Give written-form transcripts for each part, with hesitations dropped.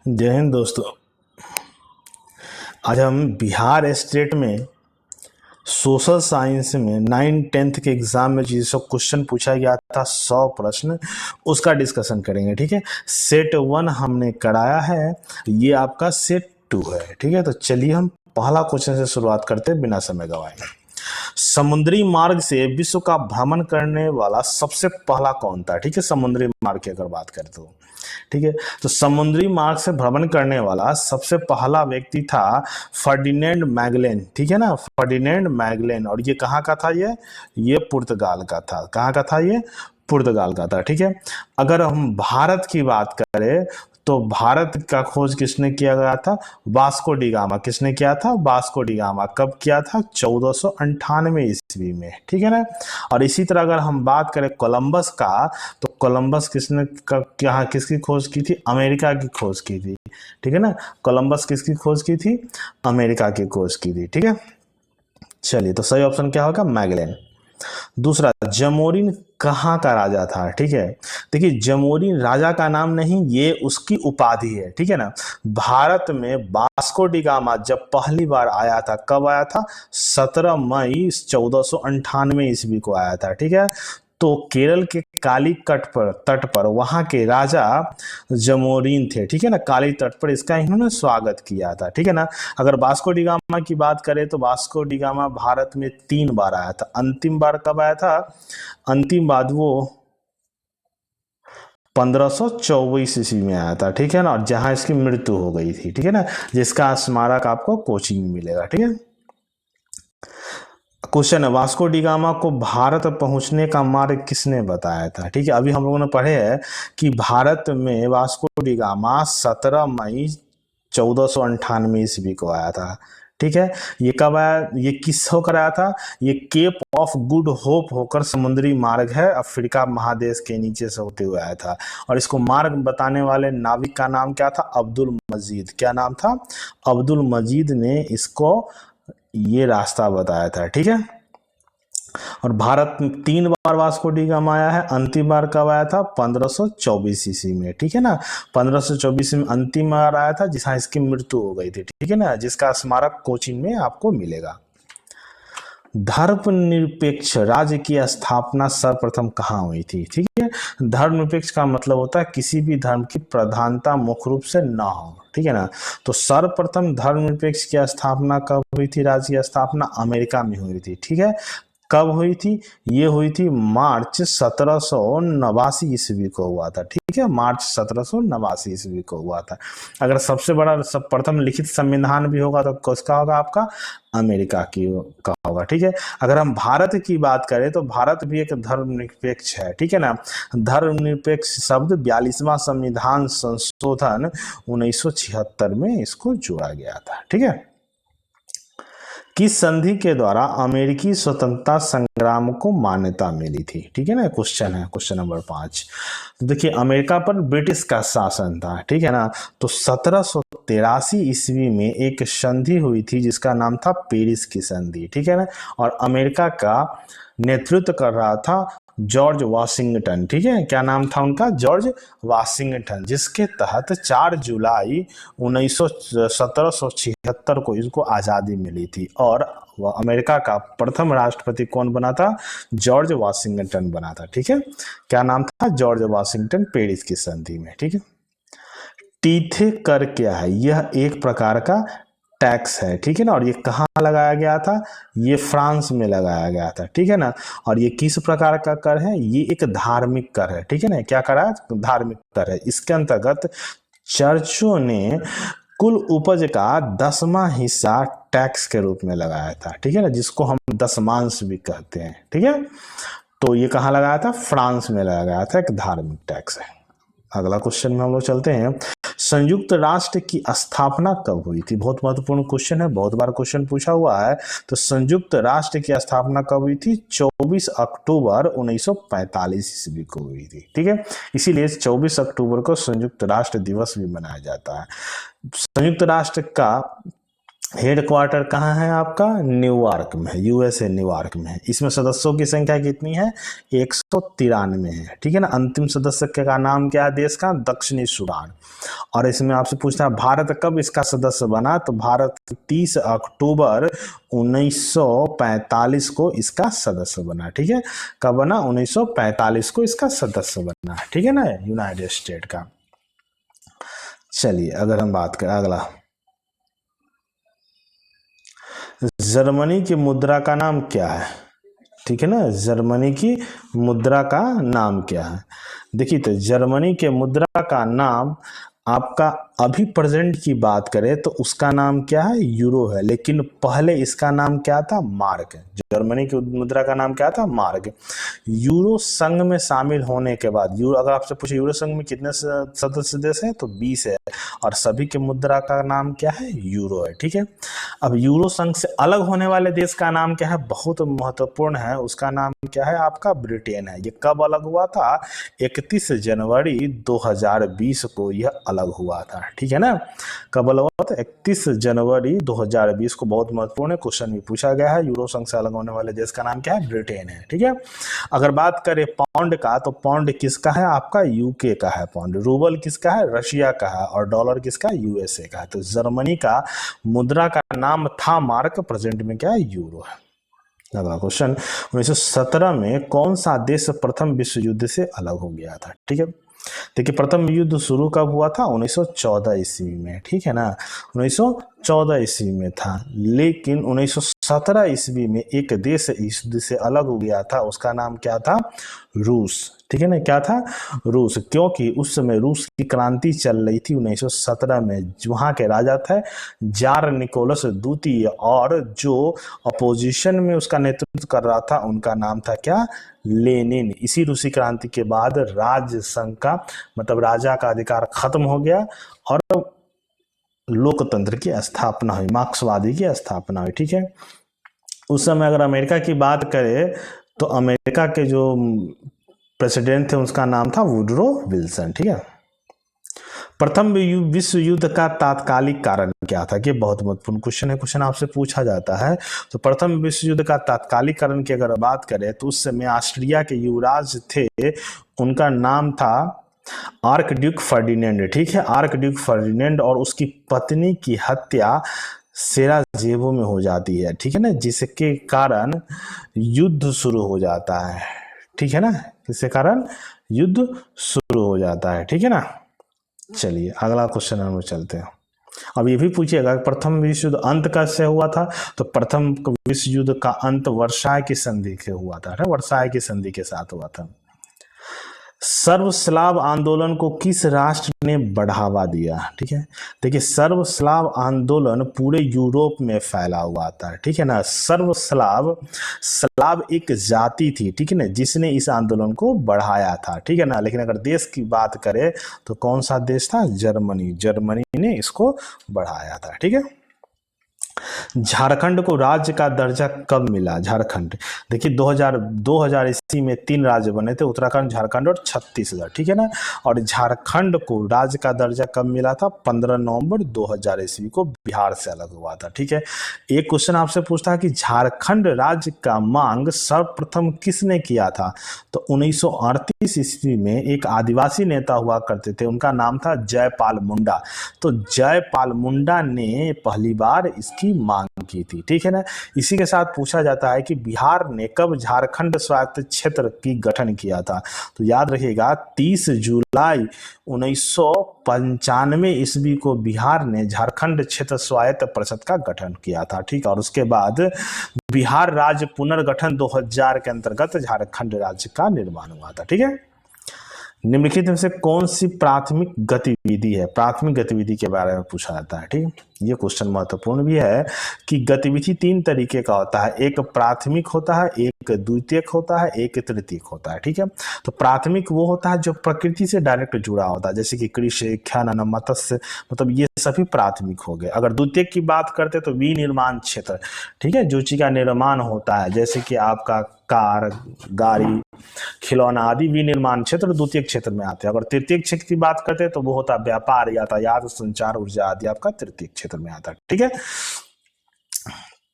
जय हिंद दोस्तों। आज हम बिहार स्टेट में सोशल साइंस में 9th-10th के एग्जाम में जिससे क्वेश्चन पूछा गया था 100 प्रश्न, उसका डिस्कशन करेंगे। ठीक है, सेट 1 हमने कराया है, ये आपका सेट 2 है। ठीक है, तो चलिए हम पहला क्वेश्चन से शुरुआत करते हैं बिना समय गवाए। समुद्री मार्ग से विश्व का भ्रमण करने वाला सबसे पहला कौन था? ठीक है, समुद्री मार्ग की अगर बात करें तो ठीक है, तो समुद्री मार्ग से भ्रमण करने वाला सबसे पहला व्यक्ति था फर्डिनेंड मैगलेन। ठीक है ना, फर्डिनेंड मैगलेन। और ये कहाँ का था? ये पुर्तगाल का था। कहाँ का था? ये पुर्तगाल का था। ठीक है, अगर हम भारत की बात करें तो भारत का खोज किसने किया गया था? Vasco D gamma. किसने किया था? Vasco D gamma. कब किया था? 1498 ईस्वी में। ठीक है ना। और इसी तरह अगर हम बात करें कोलंबस का, तो कोलंबस किसने क्या किसकी खोज की थी? अमेरिका की खोज की थी। ठीक है ना, कोलंबस किसकी खोज की थी? अमेरिका की खोज की थी। ठीक है, चलिए तो सही ऑप्शन क्या होगा? मैगलेन। दूसरा, जमोरिन कहाँ का राजा था? ठीक है, देखिए जमोरिन राजा का नाम नहीं, ये उसकी उपाधि है। ठीक है ना, भारत में वास्को डी गामा जब पहली बार आया था, कब आया था? 17 मई 1498 ईस्वी को आया था। ठीक है, तो केरल के काली तट पर वहां के राजा जमोरिन थे। ठीक है ना, काली तट पर इसका इन्होंने स्वागत किया था। ठीक है ना, अगर वास्को डी गामा की बात करें तो वास्को डी गामा भारत में 3 बार आया था। अंतिम बार कब आया था? अंतिम बार वो 1524 ईस्वी में आया था। ठीक है ना, और जहां इसकी मृत्यु हो गई थी। ठीक है ना, जिसका स्मारक आपको कोचीन में मिलेगा। ठीक है, क्वेश्चन है, वास्को डी गामा को भारत पहुंचने का मार्ग किसने बताया था? ठीक है, अभी हम लोगों ने पढ़े हैं कि भारत में वास्को डी गामा 17 मई 1498 ईस्वी को आया था। ठीक है, ये कब आया? ये किस होकर आया था? ये केप ऑफ गुड होप होकर समुद्री मार्ग है, अफ्रीका महादेश के नीचे से होते हुए आया था। और इसको मार्ग बताने वाले नाविक का नाम क्या था? अब्दुल मजीद। क्या नाम था? अब्दुल मजीद ने इसको ये रास्ता बताया था। ठीक है, और भारत में 3 बार वास्को डी गामा आया है। अंतिम बार कब आया था? 1524 ईस्वी में। ठीक है ना, 1524 में अंतिम बार आया था, जिसमें इसकी मृत्यु हो गई थी। ठीक है ना, जिसका स्मारक कोचीन में आपको मिलेगा। धर्मनिरपेक्ष राज्य की स्थापना सर्वप्रथम कहाँ हुई थी? ठीक है, धर्मनिरपेक्ष का मतलब होता है किसी भी धर्म की प्रधानता मुख्य रूप से ना हो। ठीक है ना, तो सर्वप्रथम धर्मनिरपेक्ष की स्थापना कब हुई थी? राज्य की स्थापना अमेरिका में हुई थी। ठीक है, कब हुई थी? ये हुई थी मार्च 1789 ईस्वी को हुआ था। ठीक है, मार्च 1789 ईस्वी को हुआ था। अगर सबसे बड़ा सब प्रथम लिखित संविधान भी होगा तो किसका होगा? आपका अमेरिका की का होगा। ठीक है, अगर हम भारत की बात करें तो भारत भी एक धर्मनिरपेक्ष है। ठीक है ना, धर्मनिरपेक्ष शब्द 42वां संविधान संशोधन 1976 में इसको जोड़ा गया था। ठीक है, किस संधि के द्वारा अमेरिकी स्वतंत्रता संग्राम को मान्यता मिली थी? ठीक है ना, क्वेश्चन है, क्वेश्चन नंबर 5। तो देखिए अमेरिका पर ब्रिटिश का शासन था। ठीक है ना, तो 1783 ईस्वी में एक संधि हुई थी जिसका नाम था पेरिस की संधि। ठीक है ना, और अमेरिका का नेतृत्व कर रहा था जॉर्ज वाशिंगटन। ठीक है, क्या नाम था उनका? जॉर्ज वाशिंगटन, जिसके तहत 4 जुलाई 1776 को इसको आज़ादी मिली थी। और वह अमेरिका का प्रथम राष्ट्रपति कौन बना था? जॉर्ज वाशिंगटन बना था। ठीक है, क्या नाम था? जॉर्ज वाशिंगटन, पेरिस की संधि में। ठीक है, टीथे कर क्या है? यह एक प्रकार का टैक्स है। ठीक है ना, और ये कहाँ लगाया गया था? ये फ्रांस में लगाया गया था। ठीक है ना, और ये किस प्रकार का कर है? ये एक धार्मिक कर है। ठीक है ना, क्या कर है? धार्मिक कर है। इसके अंतर्गत चर्चों ने कुल उपज का 10वां हिस्सा टैक्स के रूप में लगाया था। ठीक है ना, जिसको हम दशमांश भी कहते हैं। ठीक है, तो ये कहाँ लगाया था? फ्रांस में लगाया गया था, एक धार्मिक टैक्स है। अगला क्वेश्चन में हम लोग चलते हैं, संयुक्त राष्ट्र की स्थापना कब हुई थी? बहुत महत्वपूर्ण क्वेश्चन है, बहुत बार क्वेश्चन पूछा हुआ है। तो संयुक्त राष्ट्र की स्थापना कब हुई थी? 24 अक्टूबर 1945 ईस्वी को हुई थी। ठीक है, इसीलिए 24 अक्टूबर को संयुक्त राष्ट्र दिवस भी मनाया जाता है। संयुक्त राष्ट्र का हेडक्वार्टर कहाँ है आपका? न्यूयॉर्क में है, यूएसए न्यूयॉर्क में है। इसमें सदस्यों की संख्या कितनी है? 193 है, ठीक है ना। अंतिम सदस्य का नाम क्या है देश का? दक्षिणी सूडान। और इसमें आपसे पूछता है भारत कब इसका सदस्य बना, तो भारत 30 अक्टूबर 1945 को इसका सदस्य बना, ठीक है। कब बना? 1945 को इसका सदस्य बना, ठीक है ना, यूनाइटेड स्टेट का। चलिए अगर हम बात करें अगला, जर्मनी की मुद्रा का नाम क्या है? ठीक है ना, जर्मनी की मुद्रा का नाम क्या है? देखिए तो जर्मनी के मुद्रा का नाम आपका अभी प्रेजेंट की बात करें तो उसका नाम क्या है? यूरो है, लेकिन पहले इसका नाम क्या था? मार्क है। जर्मनी की मुद्रा का नाम क्या था? मार्क। यूरो संघ में शामिल होने के बाद, यूरो अगर आपसे पूछे यूरो संघ में कितने सदस्य देश हैं, तो 20 है, और सभी के मुद्रा का नाम क्या है? यूरो है, ठीक है। अब यूरो संघ से अलग होने वाले देश का नाम क्या है? बहुत महत्वपूर्ण है, उसका नाम क्या है आपका? ब्रिटेन है। ये कब अलग हुआ था? 31 जनवरी 2020 को यह अलग हुआ था, ठीक है ना। कब अलग हुआ था? 31 जनवरी 2020 को। बहुत महत्वपूर्ण है, क्वेश्चन भी पूछा गया है। यूरो संघ से अलग होने वाले देश का नाम क्या है? ब्रिटेन है, ठीक है। अगर बात करें पाउंड का, तो पाउंड किसका है आपका? यूके का है पाउंड। रूबल किसका है? रशिया का है। और डॉलर किसका है? यूएसए का है। तो जर्मनी का मुद्रा का नाम था मार्क, प्रेजेंट में क्या है? यूरो है। अगला क्वेश्चन, 1917 में कौन सा देश प्रथम विश्व युद्ध से अलग हो गया था? ठीक है, देखिए प्रथम युद्ध शुरू कब हुआ था? 1914 ईस्वी में, ठीक है ना, 1914 ईस्वी में था। लेकिन 1917 ईस्वी में एक देश इस युद्ध से अलग हो गया था, उसका नाम क्या था? रूस, ठीक है ना। क्या था? रूस। क्योंकि उस समय रूस की क्रांति चल रही थी 1917 में। वहाँ के राजा थे जार निकोलस द्वितीय, और जो अपोजिशन में उसका नेतृत्व कर रहा था उनका नाम था क्या? लेनिन। इसी रूसी क्रांति के बाद राज संघ का मतलब राजा का अधिकार खत्म हो गया और लोकतंत्र की स्थापना हुई, मार्क्सवादी की स्थापना हुई, ठीक है। उस समय अगर अमेरिका की बात करें तो अमेरिका के जो प्रेसिडेंट थे उसका नाम था वुडरो विल्सन, ठीक है। प्रथम विश्व युद्ध का तात्कालिक कारण क्या था? कि बहुत महत्वपूर्ण क्वेश्चन है, क्वेश्चन आपसे पूछा जाता है। तो प्रथम विश्व युद्ध का तात्कालिक कारण की अगर बात करें तो उस समय ऑस्ट्रिया के युवराज थे, उनका नाम था आर्क ड्यूक फर्डिनेंड, ठीक है, आर्क ड्यूक फर्डिनेंड। और उसकी पत्नी की हत्या सेराजेवो में हो जाती है, ठीक है ना, जिसके कारण युद्ध शुरू हो जाता है, ठीक है ना, जिसके कारण युद्ध शुरू हो जाता है, ठीक है ना। चलिए अगला क्वेश्चन हम चलते हैं। अब ये भी पूछिएगा प्रथम विश्व युद्ध अंत कैसे हुआ था? तो प्रथम विश्व युद्ध का अंत वर्साय की संधि से हुआ था, वर्साय की संधि के साथ हुआ था। सर्व स्लाव आंदोलन को किस राष्ट्र ने बढ़ावा दिया? ठीक है, देखिए सर्व स्लाव आंदोलन पूरे यूरोप में फैला हुआ था, ठीक है ना। सर्व स्लाव एक जाति थी, ठीक है ना, जिसने इस आंदोलन को बढ़ाया था, ठीक है ना। लेकिन अगर देश की बात करें तो कौन सा देश था? जर्मनी, जर्मनी ने इसको बढ़ाया था, ठीक है। झारखंड को राज्य का दर्जा कब मिला? झारखंड, देखिए 2000 ईस्वी में 3 राज्य बने थे, उत्तराखंड, झारखंड और छत्तीसगढ़, ठीक है ना। और झारखंड को राज्य का दर्जा कब मिला था? 15 नवंबर 2000 ईस्वी को बिहार से अलग हुआ था, ठीक है। एक क्वेश्चन आपसे पूछता है कि झारखंड राज्य का मांग सर्वप्रथम किसने किया था? तो 1938 ईस्वी में एक आदिवासी नेता हुआ करते थे, उनका नाम था जयपाल मुंडा। तो जयपाल मुंडा ने पहली बार इसकी मांग की थी, ठीक है ना। इसी के साथ पूछा जाता है कि बिहार ने कब झारखंड स्वायत्त क्षेत्र की गठन किया था? तो याद रखिएगा 30 जुलाई 1995 ईस्वी को बिहार ने झारखंड क्षेत्र स्वायत्त परिषद का गठन किया था, ठीक है। और उसके बाद बिहार राज्य पुनर्गठन 2000 के अंतर्गत झारखंड राज्य का निर्माण हुआ था, ठीक है। निम्नलिखित में से कौन सी प्राथमिक गतिविधि है? प्राथमिक गतिविधि के बारे में पूछा जाता है, ठीक है। ये क्वेश्चन महत्वपूर्ण भी है कि गतिविधि 3 तरीके का होता है, एक प्राथमिक होता है, एक द्वितीयक होता है, एक तृतीयक होता है, ठीक है। तो प्राथमिक वो होता है जो प्रकृति से डायरेक्ट जुड़ा होता है, जैसे कि कृषि, खनन, मत्स्य, मतलब ये सभी प्राथमिक हो गए। अगर द्वितीयक की बात करते तो विनिर्माण क्षेत्र, ठीक है, जो चीज का निर्माण होता है, जैसे कि आपका कार, गाड़ी, खिलौना आदि विनिर्माण क्षेत्र द्वितीयक क्षेत्र में आते हैं। अगर तृतीयक क्षेत्र की बात करते हैं तो वो होता है व्यापार, यातायात, संचार, ऊर्जा आदि आपका तृतीयक क्षेत्र में आता है, ठीक है।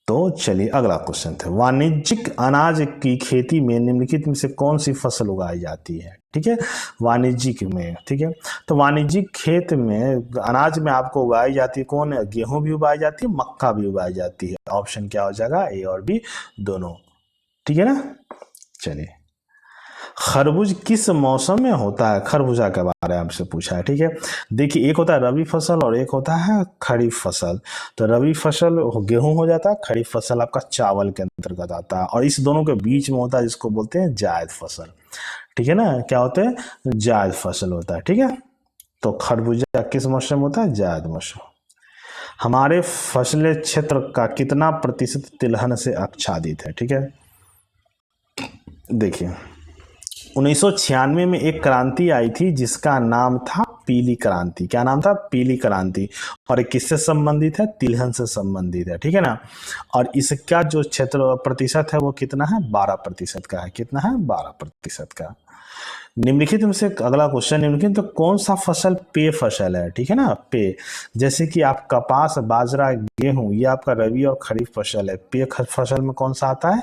तो चलिए अगला क्वेश्चन था, वाणिज्यिक अनाज की खेती में निम्नलिखित में से कौन सी फसल उगाई जाती है। ठीक है, वाणिज्यिक में, ठीक है, तो वाणिज्यिक खेत में अनाज में आपको उगाई जाती है कौन, गेहूं भी उगाई जाती है, मक्का भी उगाई जाती है। ऑप्शन क्या हो जाएगा, ए और बी दोनों। ठीक है ना। चलिए, खरबूज किस मौसम में होता है, खरबूजा के बारे में आपसे पूछा है। ठीक है, देखिए एक होता है रबी फसल और एक होता है खरीफ फसल। तो रबी फसल गेहूं हो जाता है, खरीफ फसल आपका चावल के अंतर्गत आता है, और इस दोनों के बीच में होता है जिसको बोलते हैं जायद फसल। ठीक है ना, क्या होते हैं, जायद फसल होता है। ठीक है, तो खरबूजा किस मौसम में होता है, जायद मौसम। हमारे फसलें क्षेत्र का कितना प्रतिशत तिलहन से आच्छादित है। ठीक है, देखिए 1996 में एक क्रांति आई थी जिसका नाम था पीली क्रांति। क्या नाम था, पीली क्रांति, और ये किससे संबंधित है, तिलहन से संबंधित है। ठीक है ना, और इसका जो क्षेत्र प्रतिशत है वो कितना है, 12% का है। कितना है, 12% का। निम्नलिखित में से अगला क्वेश्चन, निम्नलिखित तो कौन सा फसल पेय फसल है। ठीक है ना, पेय, जैसे कि आप कपास, बाजरा, गेहूं, ये आपका रबी और खरीफ फसल है। पेय फसल में कौन सा आता है,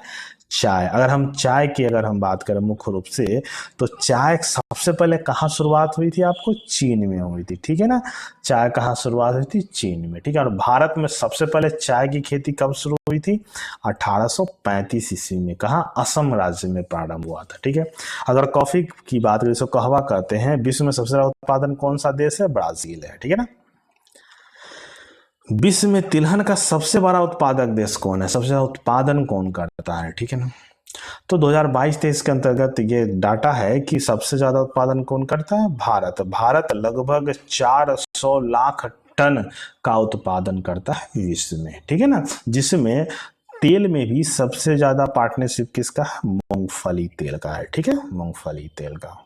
चाय। अगर हम चाय की बात करें मुख्य रूप से, तो चाय सबसे पहले कहाँ शुरुआत हुई थी, आपको चीन में हुई थी। ठीक है ना, चाय कहाँ शुरुआत हुई थी, चीन में। ठीक है, और भारत में सबसे पहले चाय की खेती कब शुरू हुई थी, 1835 ईस्वी में। कहाँ, असम राज्य में प्रारंभ हुआ था। ठीक है, अगर कॉफी की बात करें, इसको कहवा कहते हैं। विश्व में सबसे ज्यादा उत्पादन कौन सा देश है, ब्राजील है। ठीक है ना, विश्व में तिलहन का सबसे बड़ा उत्पादक देश कौन है, सबसे ज्यादा उत्पादन कौन करता है। ठीक है ना, तो 2022-23 के अंतर्गत ये डाटा है कि सबसे ज्यादा उत्पादन कौन करता है, भारत। भारत लगभग 400 लाख टन का उत्पादन करता है विश्व में। ठीक है ना, जिसमें तेल में भी सबसे ज्यादा पार्टनरशिप किसका है, मूंगफली तेल का है। ठीक है, मूंगफली तेल का।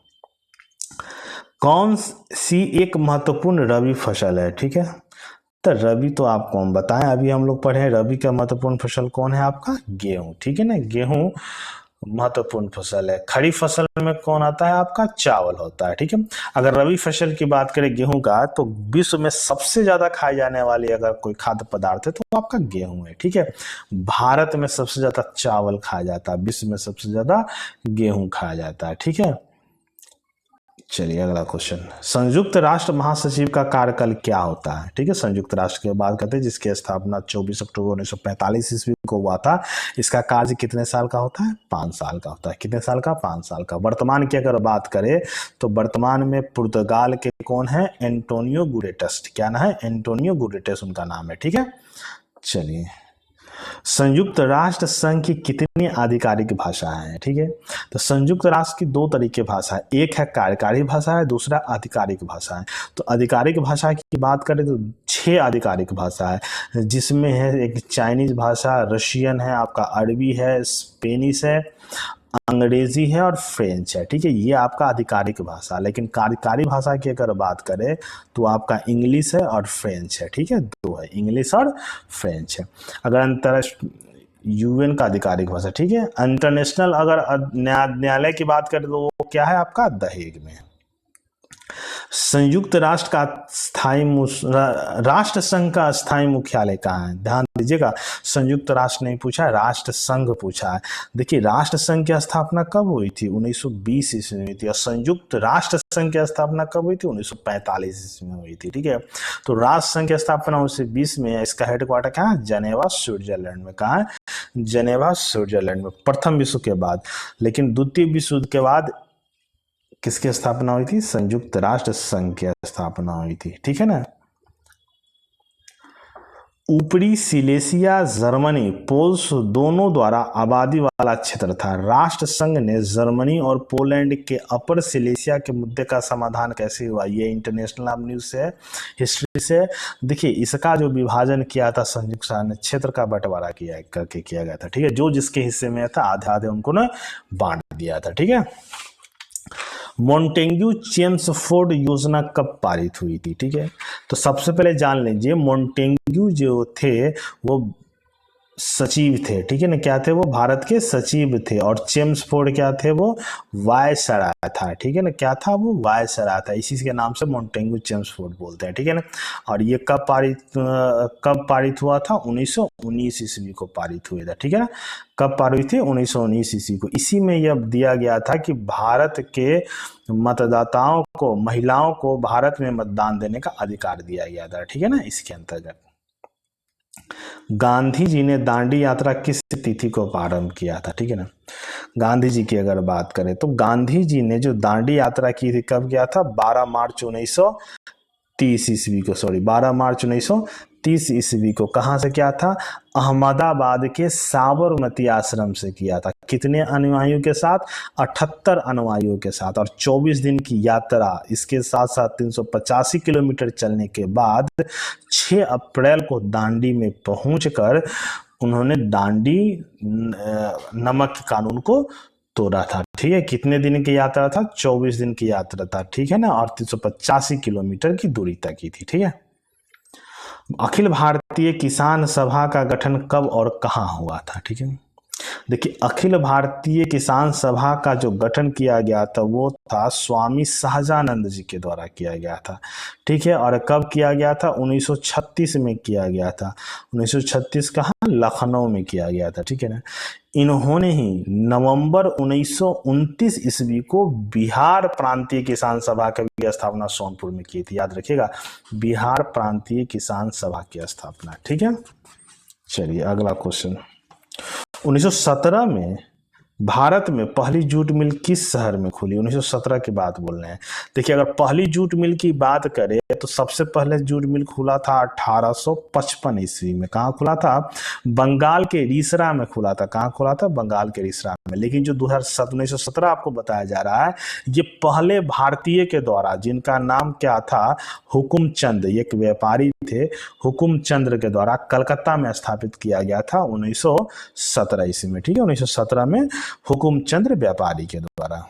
कौन सी एक महत्वपूर्ण रबी फसल है। ठीक है, तो रबी तो आपको हम बताएं, अभी हम लोग पढ़े रबी का महत्वपूर्ण फसल कौन है, आपका गेहूं। ठीक है ना, गेहूं महत्वपूर्ण फसल है। खरीफ फसल में कौन आता है, आपका चावल होता है। ठीक है, अगर रबी फसल की बात करें गेहूं का, तो विश्व में सबसे ज्यादा खाई जाने वाली अगर कोई खाद्य पदार्थ है तो आपका गेहूं है। ठीक है, भारत में सबसे ज्यादा चावल खाया जाता है, विश्व में सबसे ज्यादा गेहूं खाया जाता है। ठीक है, चलिए अगला क्वेश्चन, संयुक्त राष्ट्र महासचिव का कार्यकाल क्या होता है। ठीक है, संयुक्त राष्ट्र की बात करते हैं जिसकी स्थापना 24 अक्टूबर 1945 ईस्वी को हुआ था। इसका कार्य कितने साल का होता है, 5 साल का होता है। कितने साल का, 5 साल का। वर्तमान की अगर बात करें तो वर्तमान में पुर्तगाल के कौन है, एंटोनियो गुटेरेस। क्या नाम है, एंटोनियो गुटेरेस उनका नाम है। ठीक है, चलिए, संयुक्त राष्ट्र संघ की कितनी आधिकारिक भाषाएं हैं। ठीक है, तो संयुक्त राष्ट्र की 2 तरीके भाषा है, एक है कार्यकारी भाषा है, दूसरा आधिकारिक भाषा है। तो आधिकारिक भाषा की बात करें तो 6 आधिकारिक भाषा है, जिसमें है एक चाइनीज भाषा, रशियन है, आपका अरबी है, स्पेनिश है, अंग्रेजी है और फ्रेंच है। ठीक है, ये आपका आधिकारिक भाषा। लेकिन कार्यकारी भाषा की अगर बात करें तो आपका इंग्लिश है और फ्रेंच है। ठीक है, 2 है, इंग्लिश और फ्रेंच है। अगर अंतरराष्ट्रीय यूएन का आधिकारिक भाषा। ठीक है, इंटरनेशनल अगर न्यायालय की बात करें तो वो क्या है, आपका द हेग में। संयुक्त राष्ट्र का राष्ट्र संघ का स्थायी मुख्यालय कहाँ है, ध्यान दीजिएगा। संयुक्त राष्ट्र नहीं पूछा है, राष्ट्र संघ पूछा है। देखिए राष्ट्र संघ की स्थापना कब हुई थी, 1920 ईस्वी में हुई थी, और संयुक्त राष्ट्र संघ की स्थापना कब हुई थी, 1945 ईस्वी में हुई थी। ठीक है, तो राष्ट्र संघ की स्थापना 1920 में है। इसका हेडक्वार्टर कहाँ है, जेनेवा स्विट्जरलैंड में। कहाँ है, जेनेवा स्विट्जरलैंड में, प्रथम विश्व के बाद। लेकिन द्वितीय विश्व युद्ध के बाद किसकी स्थापना हुई थी, संयुक्त राष्ट्र संघ की स्थापना हुई थी। ठीक है ना। ऊपरी सिलेसिया जर्मनी पोल्स दोनों द्वारा आबादी वाला क्षेत्र था। राष्ट्र संघ ने जर्मनी और पोलैंड के अपर सिलेसिया के मुद्दे का समाधान कैसे हुआ, ये इंटरनेशनल आप न्यूज से, हिस्ट्री से। देखिए इसका जो विभाजन किया था संयुक्त राष्ट्र ने, क्षेत्र का बंटवारा किया गया था। ठीक है, जो जिसके हिस्से में था आधे आधे उनको ना बांट दिया था। ठीक है, मोंटेग्यू चेम्सफोर्ड योजना कब पारित हुई थी। ठीक है, तो सबसे पहले जान लीजिए मोंटेग्यू जो थे वो सचिव थे, ठीक है ना, क्या थे वो, भारत के सचिव थे। और चेम्सफोर्ड क्या थे वो, वायसराय था, ठीक है ना, क्या था वो, वायसराय था, इसी के नाम से मोंटेगू चेम्सफोर्ड बोलते हैं, ठीक है ना। और ये कब पारित हुआ था, 1919 ईस्वी को पारित हुए था, ठीक है ना। कब पारित हुई थी, 1919 ईस्वी को। इसी में यह दिया गया था कि भारत के मतदाताओं को, महिलाओं को भारत में मतदान देने का अधिकार दिया गया था, ठीक है ना। इसके अंतर्गत गांधी जी ने दांडी यात्रा किस तिथि को प्रारंभ किया था, ठीक है ना। गांधी जी की अगर बात करें तो गांधी जी ने जो दांडी यात्रा की थी कब किया था, 12 मार्च 1930 ईस्वी को, सॉरी 12 मार्च 1930 ईस्वी को। कहाँ से किया था, अहमदाबाद के साबरमती आश्रम से किया था। कितने अनुयायियों के साथ, 78 अनुयायियों के साथ। और 24 दिन की यात्रा, इसके साथ साथ 385 किलोमीटर चलने के बाद 6 अप्रैल को दांडी में पहुंचकर उन्होंने दांडी नमक कानून को तोड़ा था, ठीक है। कितने दिन की यात्रा था, 24 दिन की यात्रा था, ठीक है ना। और 385 किलोमीटर की दूरी तय की थी, ठीक है। अखिल भारतीय किसान सभा का गठन कब और कहाँ हुआ था, ठीक है। देखिए, अखिल भारतीय किसान सभा का जो गठन किया गया था वो था स्वामी सहजानंद जी के द्वारा किया गया था, ठीक है। और कब किया गया था, 1936 में किया गया था। 1936 कहाँ, लखनऊ में किया गया था, ठीक है ना। इन्होंने ही नवंबर 1929 ईस्वी को बिहार प्रांतीय किसान सभा की भी स्थापना सोनपुर में की थी, याद रखिएगा, बिहार प्रांतीय किसान सभा की स्थापना, ठीक है। चलिए अगला क्वेश्चन, 1917 में भारत में पहली जूट मिल किस शहर में खुली, 1917 की बात बोल रहे हैं। देखिए, अगर पहली जूट मिल की बात करें तो सबसे पहले जूट मिल खुला था 1855 ईस्वी में। कहाँ खुला था, बंगाल के रिसरा में खुला था। कहाँ खुला था, बंगाल के रिसरा में। लेकिन जो 1917 आपको बताया जा रहा है, ये पहले भारतीय के द्वारा, जिनका नाम क्या था, हुकुम चंद, एक व्यापारी थे, हुकुम चंद्र के द्वारा कलकत्ता में स्थापित किया गया था 1917 ईस्वी में, ठीक है। 1917 में हुकुम चंद्र व्यापारी के द्वारा।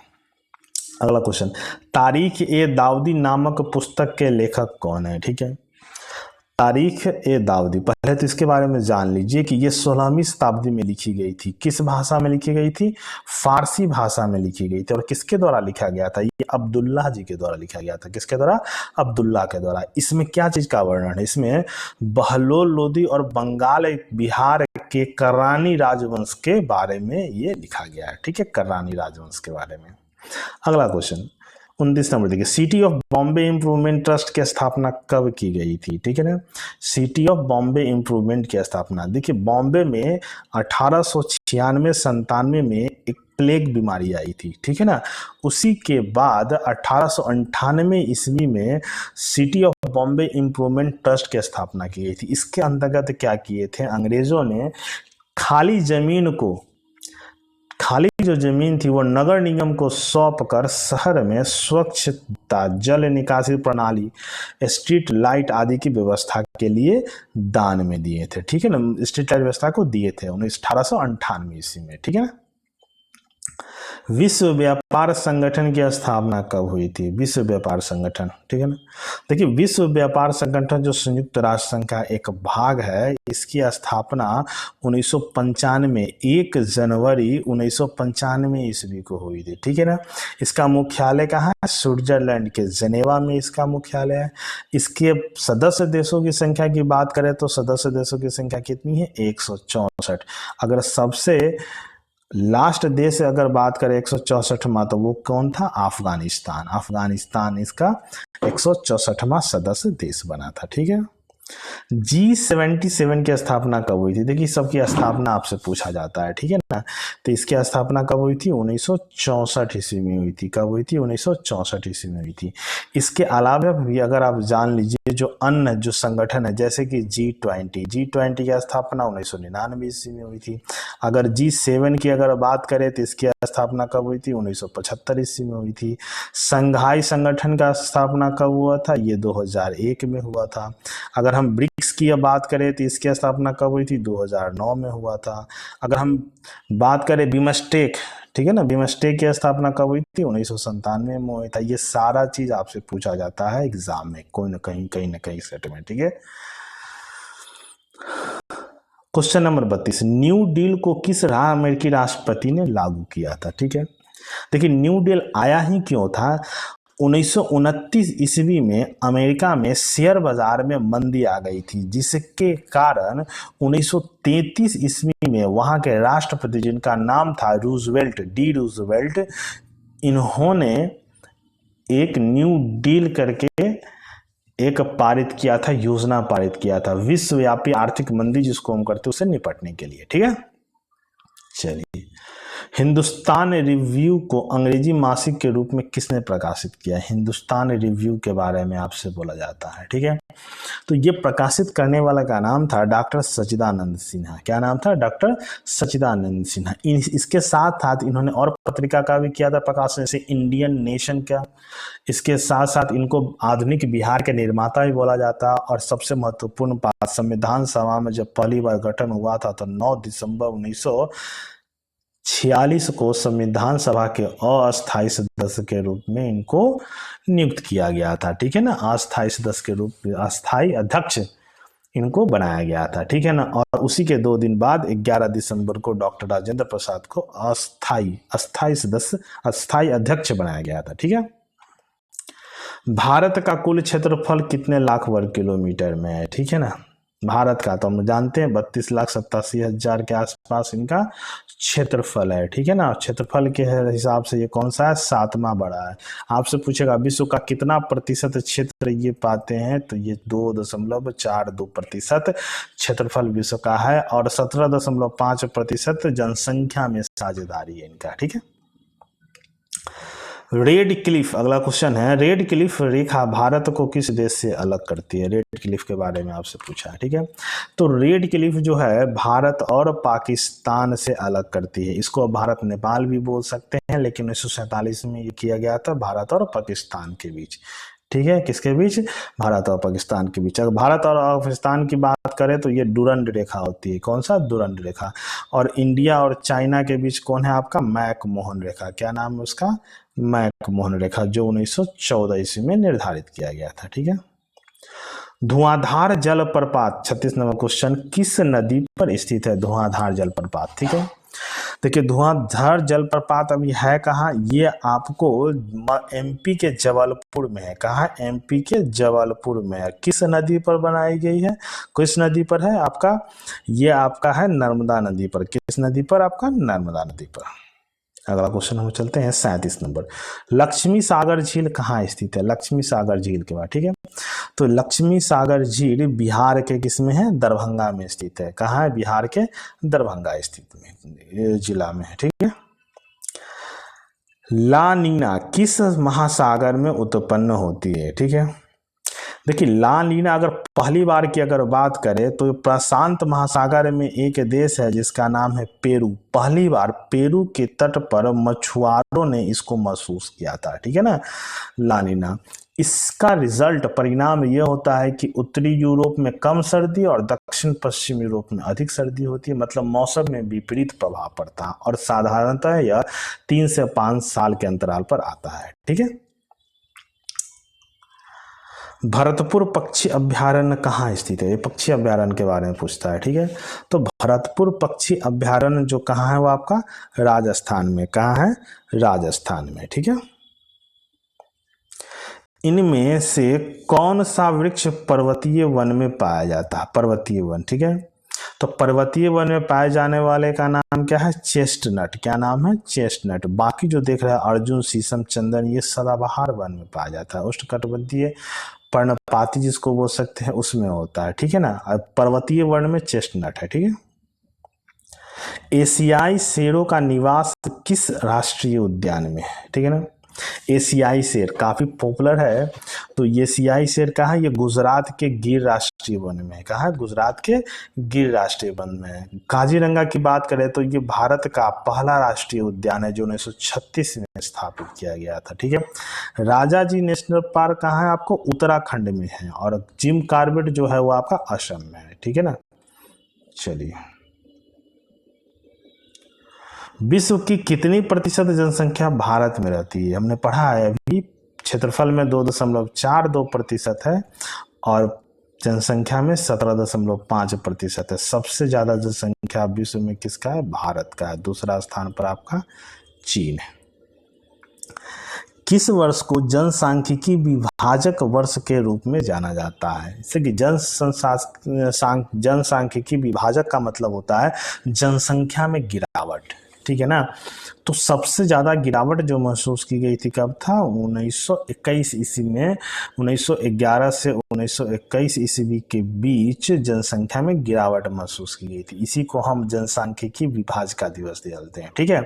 अगला क्वेश्चन, तारीख ए दाऊदी नामक पुस्तक के लेखक कौन है, ठीक है। तारीख ए दाऊदी, पहले तो इसके बारे में जान लीजिए कि ये 16वीं शताब्दी में लिखी गई थी। किस भाषा में लिखी गई थी, फारसी भाषा में लिखी गई थी। और किसके द्वारा लिखा गया था, ये अब्दुल्ला जी के द्वारा लिखा गया था। किसके द्वारा, अब्दुल्ला के द्वारा। इसमें क्या चीज का वर्णन है, इसमें बहलोल लोदी और बंगाल बिहार के कर्रानी राजवंश के बारे में ये लिखा गया है, ठीक है, कर्रानी राजवंश के बारे में। अगला क्वेश्चन 29 नंबर देखिए, city of Bombay improvement trust की स्थापना कब की गई थी, ठीक है ना। सिटी ऑफ बॉम्बे इंप्रूवमेंट की स्थापना, देखिए बॉम्बे में 1896-97 में एक प्लेग बीमारी आई थी, ठीक है ना। उसी के बाद 1898 ईस्वी में city of Bombay improvement trust की स्थापना की गई थी। इसके अंतर्गत क्या किए थे अंग्रेजों ने, खाली जो जमीन थी वो नगर निगम को सौंप कर शहर में स्वच्छता, जल निकासी प्रणाली, स्ट्रीट लाइट आदि की व्यवस्था के लिए दान में दिए थे, ठीक है ना। स्ट्रीट लाइट व्यवस्था को दिए थे 1898 ईस्वी में, ठीक है ना। विश्व व्यापार संगठन की स्थापना कब हुई थी, विश्व व्यापार संगठन, ठीक है ना। देखिए, विश्व व्यापार संगठन जो संयुक्त राष्ट्र संघ का एक भाग है, इसकी स्थापना 1995, 1 जनवरी 1995 ईस्वी को हुई थी, ठीक है ना। इसका मुख्यालय कहाँ है, स्विट्जरलैंड के जेनेवा में इसका मुख्यालय है। इसके सदस्य देशों की संख्या की बात करें तो सदस्य देशों की संख्या कितनी है, 164। अगर सबसे लास्ट देश से अगर बात करें 164वां, तो वो कौन था, अफगानिस्तान। अफगानिस्तान इसका 164वां सदस्य देश बना था, ठीक है। G77 की स्थापना कब हुई थी, देखिए सबकी स्थापना आपसे पूछा जाता है, ठीक है ना। तो इसकी स्थापना कब हुई थी, 1964 ईस्वी में हुई थी। कब हुई थी, 1964 ईस्वी में हुई थी। इसके अलावा भी अगर आप जान लीजिए, जो अन्य जो संगठन है, जैसे कि G20 की स्थापना 1999 ईस्वी में हुई थी। अगर G7 की अगर बात करें तो इसकी स्थापना कब हुई थी, 1975 ईस्वी में हुई थी। संघाई संगठन का स्थापना कब हुआ था, ये 2001 में हुआ था। अगर हम ब्रिक्स की बात करें तो इसकी स्थापना कब हुई थी, 2009 में हुआ था। अगर हम बात करें बिमस्टेक, ठीक है ना, बिमस्टेक की स्थापना कब हुई थी, 1997 में हुआ था। ये सारा चीज आपसे पूछा जाता है एग्जाम में, कोई ना कहीं, कहीं ना कहीं सेट में, ठीक है। क्वेश्चन नंबर 32, न्यू डील को किस अमेरिकी राष्ट्रपति ने लागू किया था? ठीक है, देखिए न्यू डील आया ही क्यों था? 1929 ईस्वी में अमेरिका में शेयर बाजार में मंदी आ गई थी, जिसके कारण 1933 ईस्वी में वहां के राष्ट्रपति, जिनका नाम था रूजवेल्ट, डी रूजवेल्ट, इन्होंने एक न्यू डील करके एक पारित किया था, योजना पारित किया था, विश्वव्यापी आर्थिक मंदी जिसको हम करते हैं उससे निपटने के लिए। ठीक है, चलिए, हिंदुस्तान रिव्यू को अंग्रेजी मासिक के रूप में किसने प्रकाशित किया? हिंदुस्तान रिव्यू के बारे में आपसे बोला जाता है। ठीक है, तो ये प्रकाशित करने वाला का नाम था डॉक्टर सच्चिदानंद सिन्हा। क्या नाम था? डॉक्टर सच्चिदानंद सिन्हा। इसके साथ साथ इन्होंने और पत्रिका का भी किया था प्रकाशन, जैसे इंडियन नेशन का। इसके साथ साथ इनको आधुनिक बिहार के निर्माता भी बोला जाता। और सबसे महत्वपूर्ण बात, संविधान सभा में जब पहली बार गठन हुआ था तो 9 दिसंबर 1946 को संविधान सभा के अस्थायी सदस्य के रूप में इनको नियुक्त किया गया था। ठीक है ना, अस्थायी सदस्य के रूप में, अस्थायी अध्यक्ष इनको बनाया गया था। ठीक है ना, और उसी के 2 दिन बाद 11 दिसंबर को डॉक्टर राजेंद्र प्रसाद को अस्थायी सदस्य, अस्थायी अध्यक्ष बनाया गया था। ठीक है, भारत का कुल क्षेत्रफल कितने लाख वर्ग किलोमीटर में है? ठीक है ना, भारत का तो हम जानते हैं 32,87,000 के आसपास इनका क्षेत्रफल है। ठीक है ना, क्षेत्रफल के हिसाब से ये कौन सा है? 7वां बड़ा है। आपसे पूछेगा विश्व का कितना प्रतिशत क्षेत्र ये पाते हैं, तो ये 2.42% क्षेत्रफल विश्व का है और 17.5% जनसंख्या में साझेदारी है इनका। ठीक है, रेड क्लिफ, अगला क्वेश्चन है, रेड क्लिफ रेखा भारत को किस देश से अलग करती है? रेड क्लिफ के बारे में आपसे पूछा है। ठीक है, तो रेड क्लिफ जो है भारत और पाकिस्तान से अलग करती है। इसको भारत नेपाल भी बोल सकते हैं, लेकिन 1947 में ये किया गया था भारत और पाकिस्तान के बीच। ठीक है, किसके बीच? भारत और पाकिस्तान के बीच। अगर भारत और पाकिस्तान की बात करें तो ये डुरंड रेखा होती है। कौन सा? डुरंड रेखा। और इंडिया और चाइना के बीच कौन है आपका? मैकमोहन रेखा। क्या नाम है उसका? मैकमोहन रेखा, जो 1914 ईस्वी में निर्धारित किया गया था। ठीक है, धुआंधार जलप्रपात, 36 नंबर क्वेश्चन, किस नदी पर स्थित है धुआंधार जलप्रपात? ठीक है, देखिए धुआंधार जलप्रपात अभी है कहाँ? ये आपको एमपी के जबलपुर में है। कहाँ? एमपी के जबलपुर में है। किस नदी पर बनाई गई है? किस नदी पर है आपका? ये आपका है नर्मदा नदी पर। किस नदी पर? आपका नर्मदा नदी पर। अगला क्वेश्चन हम चलते हैं 37 नंबर, लक्ष्मी सागर झील कहाँ स्थित है? लक्ष्मी सागर झील के बाद। ठीक है, तो लक्ष्मी सागर झील बिहार के किस में है? दरभंगा में स्थित है। कहाँ है? बिहार के दरभंगा स्थित में, जिला में है। ठीक है, ला नीना किस महासागर में उत्पन्न होती है? ठीक है, देखिए ला नीना अगर पहली बार की अगर बात करें तो प्रशांत महासागर में एक देश है जिसका नाम है पेरू। पहली बार पेरू के तट पर मछुआरों ने इसको महसूस किया था। ठीक है ना, ला नीना। इसका रिजल्ट, परिणाम ये होता है कि उत्तरी यूरोप में कम सर्दी और दक्षिण पश्चिम यूरोप में अधिक सर्दी होती है। मतलब मौसम में विपरीत प्रभाव पड़ता है और साधारणतः यह 3 से 5 साल के अंतराल पर आता है। ठीक है, भरतपुर पक्षी अभ्यारण्य कहाँ स्थित है? ये पक्षी अभ्यारण्य के बारे में पूछता है। ठीक है, तो भरतपुर पक्षी अभ्यारण्य जो कहाँ है वो आपका राजस्थान में। कहाँ है? राजस्थान में। ठीक है, इनमें से कौन सा वृक्ष पर्वतीय वन में पाया जाता है? पर्वतीय वन। ठीक है, तो पर्वतीय वन में पाए जाने वाले का नाम क्या है? चेस्टनट। क्या नाम है? चेस्टनट। बाकी जो देख रहा है अर्जुन, शीशम, चंदन, ये सदाबहार वन में पाया जाता है। उष्णकटिबंधीय पर्णपाती जिसको बोल सकते हैं उसमें होता है। ठीक है ना, पर्वतीय वन में चेस्टनट है। ठीक है, एशियाई शेरों का निवास किस राष्ट्रीय उद्यान में है? ठीक है ना, एशियाई शेर काफी पॉपुलर है। तो एशियाई शेर कहाँ है? ये गुजरात के गिर राष्ट्रीय वन में है। कहाँ है? गुजरात के गिर राष्ट्रीय वन में है। काजीरंगा की बात करें तो ये भारत का पहला राष्ट्रीय उद्यान है जो 1936 में स्थापित किया गया था। ठीक है, राजाजी नेशनल पार्क कहाँ है? आपको उत्तराखंड में है। और जिम कॉर्बेट जो है वो आपका असम में है। ठीक है ना, चलिए, विश्व की कितनी प्रतिशत जनसंख्या भारत में रहती है? हमने पढ़ा है अभी, क्षेत्रफल में 2.42% है और जनसंख्या में 17.5% है। सबसे ज़्यादा जनसंख्या विश्व में किसका है? भारत का है। दूसरा स्थान पर आपका चीन है। किस वर्ष को जनसांख्यिकी विभाजक वर्ष के रूप में जाना जाता है? जैसे कि जनसांख्यिकी विभाजक का मतलब होता है जनसंख्या में गिरावट, ठीक है ना। तो सबसे ज़्यादा गिरावट जो महसूस की गई थी कब था? 1921 ईस्वी में। 1911 से 1921 ईस्वी के बीच जनसंख्या में गिरावट महसूस की गई थी। इसी को हम जनसांख्यिकी विभाजक दिवस बोलते हैं, ठीक है।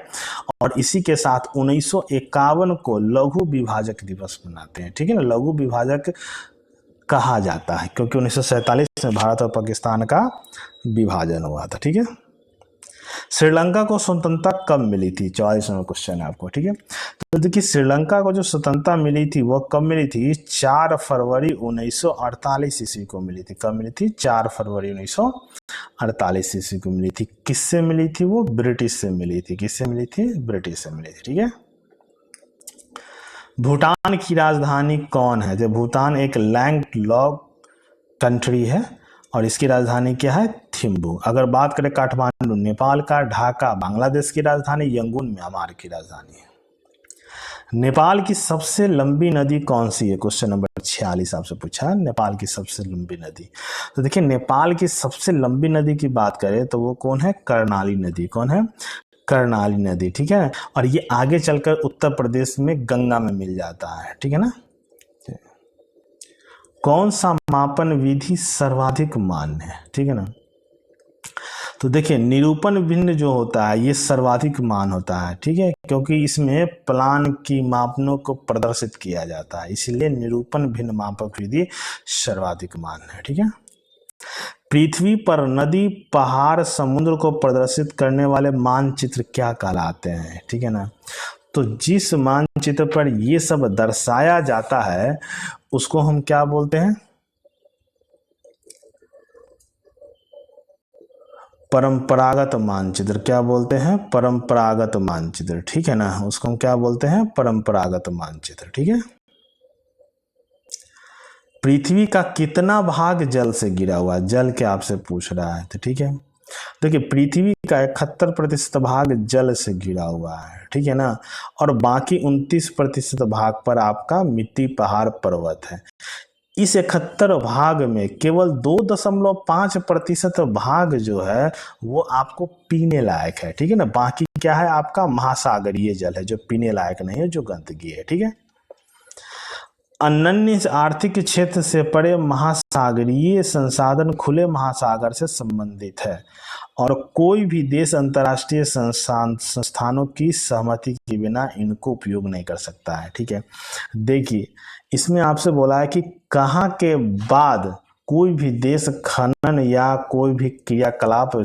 और इसी के साथ 1951 को लघु विभाजक दिवस मनाते हैं, ठीक है ना। लघु विभाजक कहा जाता है क्योंकि 1947 में भारत और पाकिस्तान का विभाजन हुआ था, ठीक है। श्रीलंका को स्वतंत्रता कब मिली थी? 44 नंबर क्वेश्चन है आपको, ठीक है। तो देखिए श्रीलंका को जो स्वतंत्रता मिली थी वो कब मिली थी? 4 फरवरी 1948 ईस्वी को मिली थी। कब मिली थी? 4 फरवरी 1948 ईस्वी को मिली थी। किससे मिली थी? वो ब्रिटिश से मिली थी। किससे मिली थी? ब्रिटिश से मिली थी, ठीक है। भूटान की राजधानी कौन है? जब भूटान एक लैंडलॉक कंट्री है और इसकी राजधानी क्या है? थिम्पू। अगर बात करें काठमांडू नेपाल का, ढाका बांग्लादेश की राजधानी, यंगून म्यांमार की राजधानी है। नेपाल की सबसे लंबी नदी कौन सी है? क्वेश्चन नंबर 46 आपसे पूछा, नेपाल की सबसे लंबी नदी। तो देखिए नेपाल की सबसे लंबी नदी की बात करें तो वो कौन है? कर्णाली नदी। कौन है? कर्णाली नदी, ठीक है। और ये आगे चलकर उत्तर प्रदेश में गंगा में मिल जाता है, ठीक है ना। कौन सा मापन विधि सर्वाधिक मान्य है? ठीक है ना। तो देखिए निरूपण भिन्न जो होता है ये सर्वाधिक मान होता है, ठीक है, क्योंकि इसमें प्लान की मापनों को प्रदर्शित किया जाता है, इसलिए निरूपण भिन्न मापक विधि सर्वाधिक मान्य है, ठीक है। पृथ्वी पर नदी, पहाड़, समुद्र को प्रदर्शित करने वाले मानचित्र क्या कहलाते हैं? ठीक है ना। तो जिस मानचित्र पर ये सब दर्शाया जाता है उसको हम क्या बोलते हैं? परंपरागत मानचित्र। क्या बोलते हैं? परंपरागत मानचित्र, ठीक है ना। उसको हम क्या बोलते हैं? परंपरागत मानचित्र, ठीक है। पृथ्वी का कितना भाग जल से घिरा हुआ है? जल के आपसे पूछ रहा है, तो ठीक है। देखिए पृथ्वी का 71% भाग जल से घिरा हुआ है, ठीक है ना। और बाकी 29% भाग पर आपका मिट्टी, पहाड़, पर्वत है। इस 71 भाग में केवल 2.5% भाग जो है वो आपको पीने लायक है, ठीक है ना। बाकी क्या है? आपका महासागरीय जल है जो पीने लायक नहीं है, जो गंदगी है, ठीक है। अनन्य आर्थिक क्षेत्र से परे महासागरीय संसाधन खुले महासागर से संबंधित है और कोई भी देश अंतर्राष्ट्रीय संस्थानों की सहमति के बिना इनको उपयोग नहीं कर सकता है, ठीक है। देखिए इसमें आपसे बोला है कि कहाँ के बाद कोई भी देश खनन या कोई भी क्रियाकलाप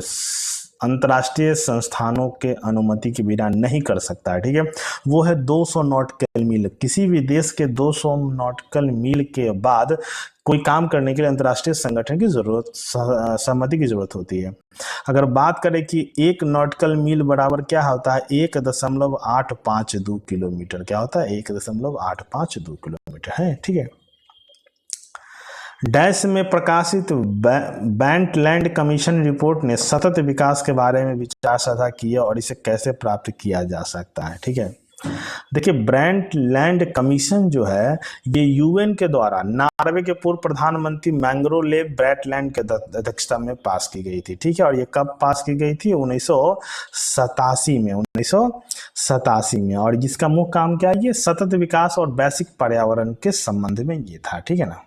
अंतर्राष्ट्रीय संस्थानों के अनुमति के बिना नहीं कर सकता है, ठीक है। वो है 200 नॉटिकल मील। किसी भी देश के 200 नॉटिकल मील के बाद कोई काम करने के लिए अंतर्राष्ट्रीय संगठन की जरूरत, सहमति की जरूरत होती है। अगर बात करें कि 1 नॉटिकल मील बराबर क्या होता है? 1.852 किलोमीटर। क्या होता है? 1.852 किलोमीटर है, ठीक है। डैश में प्रकाशित बेंटलैंड कमीशन रिपोर्ट ने सतत विकास के बारे में विचार साझा किया और इसे कैसे प्राप्त किया जा सकता है, ठीक है। देखिए ब्रेंटलैंड कमीशन जो है ये यूएन के द्वारा नॉर्वे के पूर्व प्रधानमंत्री मैंग्रोलेव ब्रेंटलैंड के अध्यक्षता में पास की गई थी, ठीक है। और ये कब पास की गई थी? 1987 में। 1987 में। और जिसका मुख्य काम क्या है? ये सतत विकास और वैश्विक पर्यावरण के संबंध में ये था, ठीक है ना।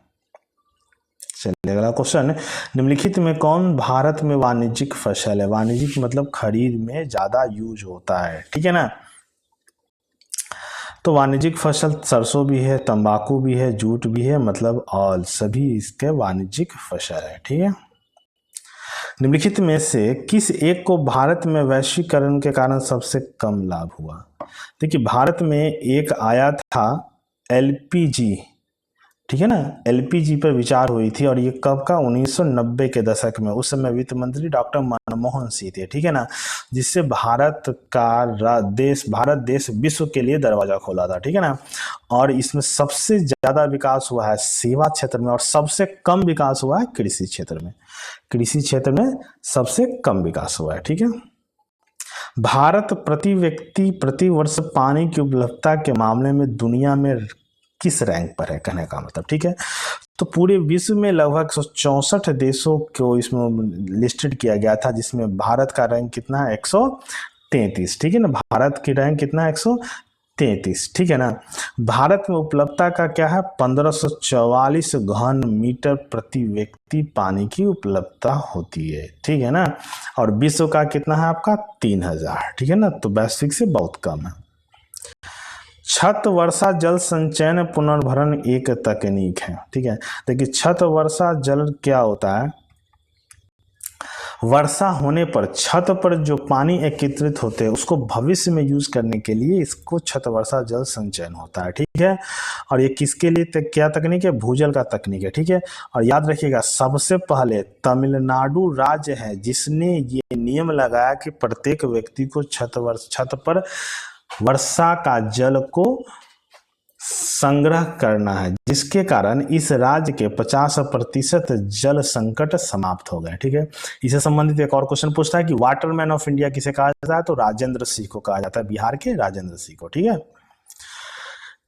चलिए अगला क्वेश्चन, निम्नलिखित में कौन भारत में वाणिज्यिक फसल है? वाणिज्यिक मतलब खरीद में ज्यादा यूज होता है, ठीक है ना। तो वाणिज्यिक फसल सरसों भी है, तंबाकू भी है, जूट भी है, मतलब ऑल सभी इसके वाणिज्यिक फसल है, ठीक है। निम्नलिखित में से किस एक को भारत में वैश्वीकरण के कारण सबसे कम लाभ हुआ? देखिए भारत में एक आया था एलपीजी ठीक है ना, एलपीजी पर विचार हुई थी, और ये कब का, 1990 के दशक में। उस समय वित्त मंत्री डॉक्टर मनमोहन सिंह थे, ठीक है ना, जिससे भारत देश विश्व के लिए दरवाजा खोला था, ठीक है ना। और इसमें सबसे ज्यादा विकास हुआ है सेवा क्षेत्र में, और सबसे कम विकास हुआ है कृषि क्षेत्र में। कृषि क्षेत्र में सबसे कम विकास हुआ है, ठीक है। भारत प्रति व्यक्ति प्रति वर्ष पानी की उपलब्धता के मामले में दुनिया में किस रैंक पर है, कहने का मतलब, ठीक है। तो पूरे विश्व में लगभग 164 देशों को इसमें लिस्टेड किया गया था, जिसमें भारत का रैंक कितना है, 133, ठीक है ना। भारत की रैंक कितना है, 133, ठीक है ना। भारत में उपलब्धता का क्या है, 1544 घन मीटर प्रति व्यक्ति पानी की उपलब्धता होती है, ठीक है ना। और विश्व का कितना है आपका, 3000, ठीक है ना। तो वैश्विक से बहुत कम है। छत वर्षा जल संचयन पुनर्भरण एक तकनीक है, ठीक है। देखिए छत वर्षा जल क्या होता है, वर्षा होने पर छत पर जो पानी एकत्रित होते हैं उसको भविष्य में यूज करने के लिए इसको छत वर्षा जल संचयन होता है, ठीक है। और ये किसके लिए क्या तकनीक है, भूजल का तकनीक है, ठीक है। और याद रखिएगा सबसे पहले तमिलनाडु राज्य है जिसने ये नियम लगाया कि प्रत्येक व्यक्ति को छत पर वर्षा का जल को संग्रह करना है, जिसके कारण इस राज्य के 50% जल संकट समाप्त हो गए, ठीक है। इससे संबंधित एक और क्वेश्चन पूछता है कि वाटरमैन ऑफ इंडिया किसे कहा जाता है, तो राजेंद्र सिंह को कहा जाता है, बिहार के राजेंद्र सिंह को, ठीक है।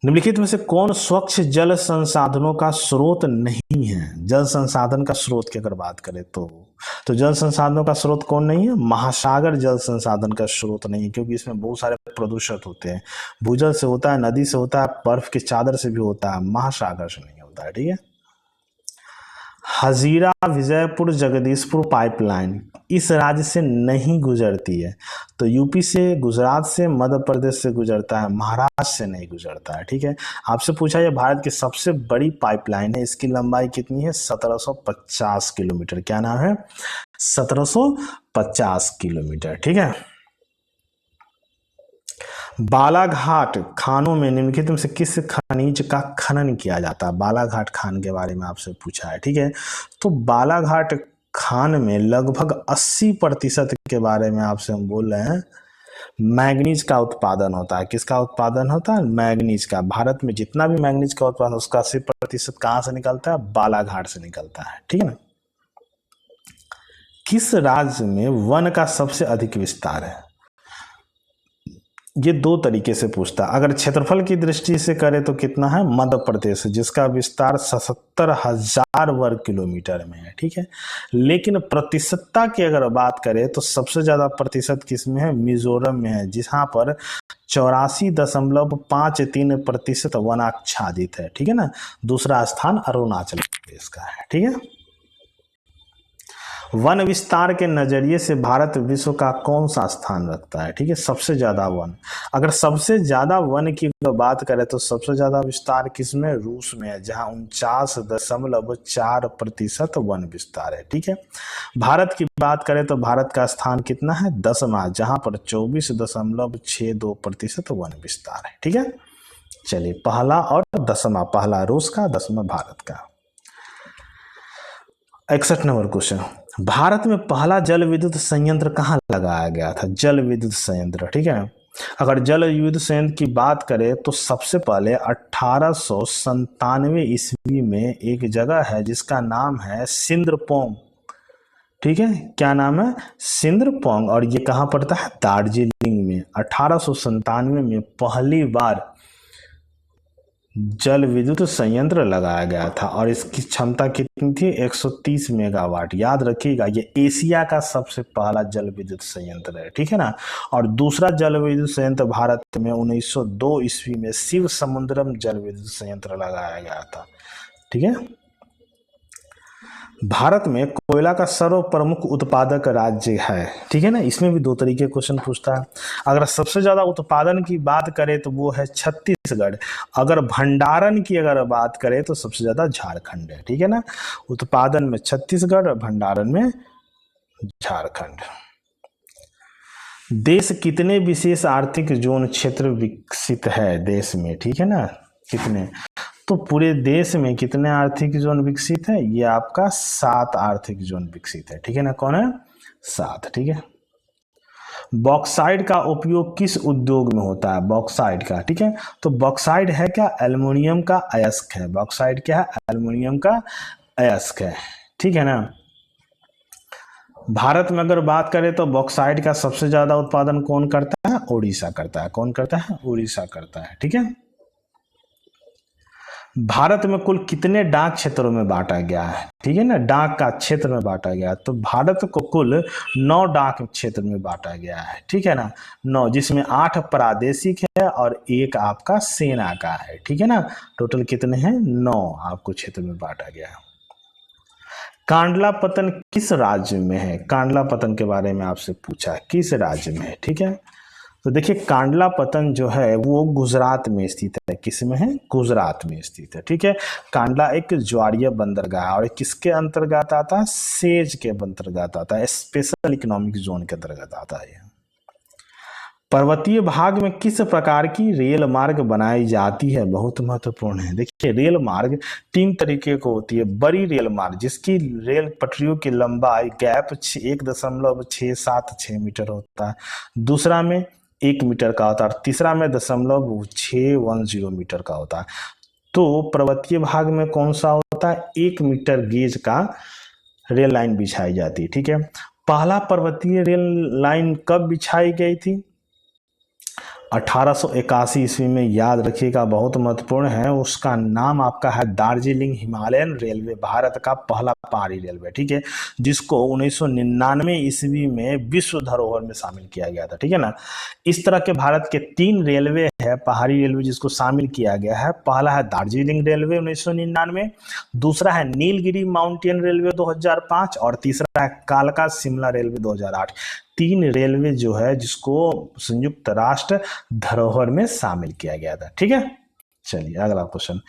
निम्नलिखित में से कौन स्वच्छ जल संसाधनों का स्रोत नहीं है, जल संसाधन का स्रोत की अगर बात करें तो जल संसाधनों का स्रोत कौन नहीं है, महासागर जल संसाधन का स्रोत नहीं है, क्योंकि इसमें बहुत सारे प्रदूषक होते हैं। भूजल से होता है, नदी से होता है, बर्फ की चादर से भी होता है, महासागर से नहीं होता है, ठीक है। हजीरा विजयपुर जगदीशपुर पाइपलाइन इस राज्य से नहीं गुजरती है, तो यूपी से, गुजरात से, मध्य प्रदेश से गुजरता है, महाराष्ट्र से नहीं गुजरता है, ठीक है। आपसे पूछा ये भारत की सबसे बड़ी पाइपलाइन है, इसकी लंबाई कितनी है, 1750 किलोमीटर। क्या नाम है, 1750 किलोमीटर, ठीक है। बालाघाट खानों में निम्नलिखित में से किस खनिज का खनन किया जाता है, बालाघाट खान के बारे में आपसे पूछा है, ठीक है। तो बालाघाट खान में लगभग 80% के बारे में आपसे हम बोल रहे हैं, मैग्नीज का उत्पादन होता है। किसका उत्पादन होता है, मैग्नीज का। भारत में जितना भी मैग्नीज का उत्पादन उसका 80% कहाँ से निकलता है, बालाघाट से निकलता है, ठीक है ना। किस राज्य में वन का सबसे अधिक विस्तार है, ये दो तरीके से पूछता है। अगर क्षेत्रफल की दृष्टि से करें तो कितना है, मध्य प्रदेश, जिसका विस्तार 77,000 वर्ग किलोमीटर में है, ठीक है। लेकिन प्रतिशतता की अगर बात करें तो सबसे ज्यादा प्रतिशत किसमें है, मिजोरम में है, जहां पर 84.53% वनाच्छादित है, ठीक है ना। दूसरा स्थान अरुणाचल प्रदेश का है, ठीक है। वन विस्तार के नजरिए से भारत विश्व का कौन सा स्थान रखता है, ठीक है, सबसे ज्यादा वन। अगर सबसे ज्यादा वन की बात करें तो सबसे ज्यादा विस्तार किसमें, रूस में है, जहां 49.4% वन विस्तार है, ठीक है। भारत की बात करें तो भारत का स्थान कितना है, 10वां, जहां पर 24.62% वन विस्तार है, ठीक है। चलिए पहला और 10वां, पहला रूस का, 10वां भारत का। 61 नंबर क्वेश्चन, भारत में पहला जल विद्युत संयंत्र कहाँ लगाया गया था, जल विद्युत संयंत्र, ठीक है। अगर जल विद्युत संयंत्र की बात करें तो सबसे पहले 1897 ईस्वी में एक जगह है जिसका नाम है सिंद्रपोंग, ठीक है। क्या नाम है, सिंद्रपोंग, और ये कहाँ पड़ता है, दार्जिलिंग में। 1897 में पहली बार जल विद्युत संयंत्र लगाया गया था, और इसकी क्षमता कितनी थी, 130 मेगावाट। याद रखिएगा ये एशिया का सबसे पहला जल विद्युत संयंत्र है, ठीक है ना। और दूसरा जल विद्युत संयंत्र भारत में 1902 ईस्वी में शिव समुद्रम जल विद्युत संयंत्र लगाया गया था, ठीक है। भारत में कोयला का सर्व प्रमुख उत्पादक राज्य है, ठीक है ना। इसमें भी दो तरीके क्वेश्चन पूछता है। अगर सबसे ज्यादा उत्पादन की बात करें तो वो है छत्तीसगढ़। अगर भंडारण की अगर बात करें तो सबसे ज्यादा झारखंड है, ठीक है ना। उत्पादन में छत्तीसगढ़, भंडारण में झारखंड। देश कितने विशेष आर्थिक जोन क्षेत्र विकसित है देश में, ठीक है ना, कितने, तो पूरे देश में कितने आर्थिक जोन विकसित है? ये आपका 7 आर्थिक जोन विकसित है, ठीक है ना। कौन है? 7, ठीक है। बॉक्साइट का उपयोग किस उद्योग में होता है? बॉक्साइट का, ठीक है। तो बॉक्साइट है क्या? एल्युमिनियम का अयस्क है। बॉक्साइट क्या है? एल्युमिनियम का अयस्क है, ठीक है ना। भारत में अगर बात करें तो बॉक्साइट का सबसे ज्यादा उत्पादन कौन करता है? उड़ीसा करता है। कौन करता है? उड़ीसा करता है, ठीक है। भारत में कुल कितने डाक क्षेत्रों में बांटा गया है? ठीक है ना, डाक का क्षेत्र में बांटा गया है। तो भारत को कुल 9 डाक क्षेत्र में बांटा गया है, ठीक है ना। 9, जिसमें 8 प्रादेशिक है और 1 आपका सेना का है, ठीक है ना। टोटल कितने हैं? 9 आपको क्षेत्र में बांटा गया है। कांडला पतन किस राज्य में है? कांडला पतन के बारे में आपसे पूछा है, किस राज्य में है, ठीक है। तो देखिए कांडला पतन जो है वो गुजरात में स्थित है। किस में है? गुजरात में स्थित है, ठीक है। कांडला एक ज्वारीय बंदरगाह है और किसके अंतर्गत आता है? सेज के अंतर्गत आता है, स्पेशल इकोनॉमिक जोन के अंतर्गत आता है। पर्वतीय भाग में किस प्रकार की रेल मार्ग बनाई जाती है? बहुत महत्वपूर्ण है। देखिए रेल मार्ग 3 तरीके को होती है। बड़ी रेल मार्ग जिसकी रेल पटरियों की लंबाई गैप 1.676 मीटर होता है, दूसरा में 1 मीटर का होता है और तीसरा में 0.610 मीटर का होता है। तो पर्वतीय भाग में कौन सा होता है? 1 मीटर गेज का रेल लाइन बिछाई जाती है, ठीक है। पहला पर्वतीय रेल लाइन कब बिछाई गई थी? 1881 ईस्वी में, याद रखिएगा, बहुत महत्वपूर्ण है। उसका नाम आपका है दार्जिलिंग हिमालयन रेलवे, भारत का पहला पहाड़ी रेलवे, ठीक है, जिसको 1999 ईस्वी में विश्व धरोहर में शामिल किया गया था, ठीक है ना। इस तरह के भारत के 3 रेलवे है पहाड़ी रेलवे जिसको शामिल किया गया है। पहला है दार्जिलिंग रेलवे 1999, दूसरा है नीलगिरी माउंटेन रेलवे 2005 और तीसरा है कालका शिमला रेलवे 2008। 3 रेलवे जो है जिसको संयुक्त राष्ट्र धरोहर में शामिल किया गया था, ठीक है। चलिए अगला क्वेश्चन,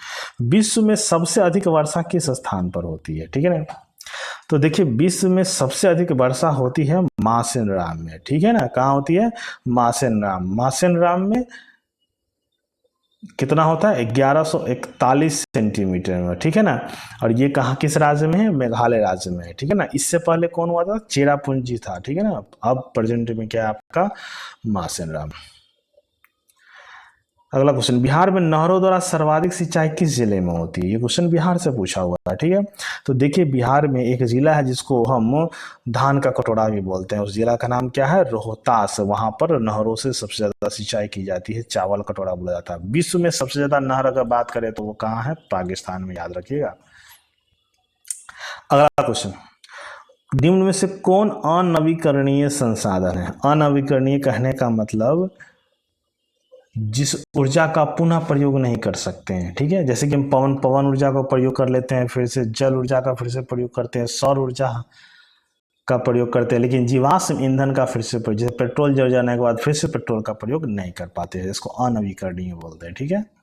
विश्व में सबसे अधिक वर्षा किस स्थान पर होती है? ठीक है ना। तो देखिए विश्व में सबसे अधिक वर्षा होती है मासेनराम में, ठीक है ना। कहाँ होती है? मासेनराम। मासेनराम में कितना होता है? 1141 सेंटीमीटर में, ठीक है ना। और ये कहाँ किस राज्य में है? मेघालय राज्य में है, ठीक है ना। इससे पहले कौन हुआ था? चेरापूंजी था, ठीक है ना। अब प्रेजेंट में क्या है आपका? मासेनराम। अगला क्वेश्चन, बिहार में नहरों द्वारा सर्वाधिक सिंचाई किस जिले में होती है? ये क्वेश्चन बिहार से पूछा हुआ है, ठीक है। तो देखिए बिहार में एक जिला है जिसको हम धान का कटोरा भी बोलते हैं, उस जिला का नाम क्या है? रोहतास। वहां पर नहरों से सबसे ज्यादा सिंचाई की जाती है, चावल कटोरा बोला जाता है। विश्व में सबसे ज्यादा नहर अगर बात करें तो वो कहाँ है? पाकिस्तान में, याद रखिएगा। अगला क्वेश्चन, निम्न में से कौन अनवीकरणीय संसाधन है? अनवीकरणीय कहने का मतलब जिस ऊर्जा का पुनः प्रयोग नहीं कर सकते हैं, ठीक है। जैसे कि हम पवन ऊर्जा का प्रयोग कर लेते हैं, फिर से जल ऊर्जा का फिर से प्रयोग करते हैं, सौर ऊर्जा का प्रयोग करते हैं, लेकिन जीवाश्म ईंधन का फिर से जैसे पेट्रोल जल जाने के बाद फिर से पेट्रोल का प्रयोग नहीं कर पाते हैं, इसको अनवीकरणीय बोलते हैं, ठीक है।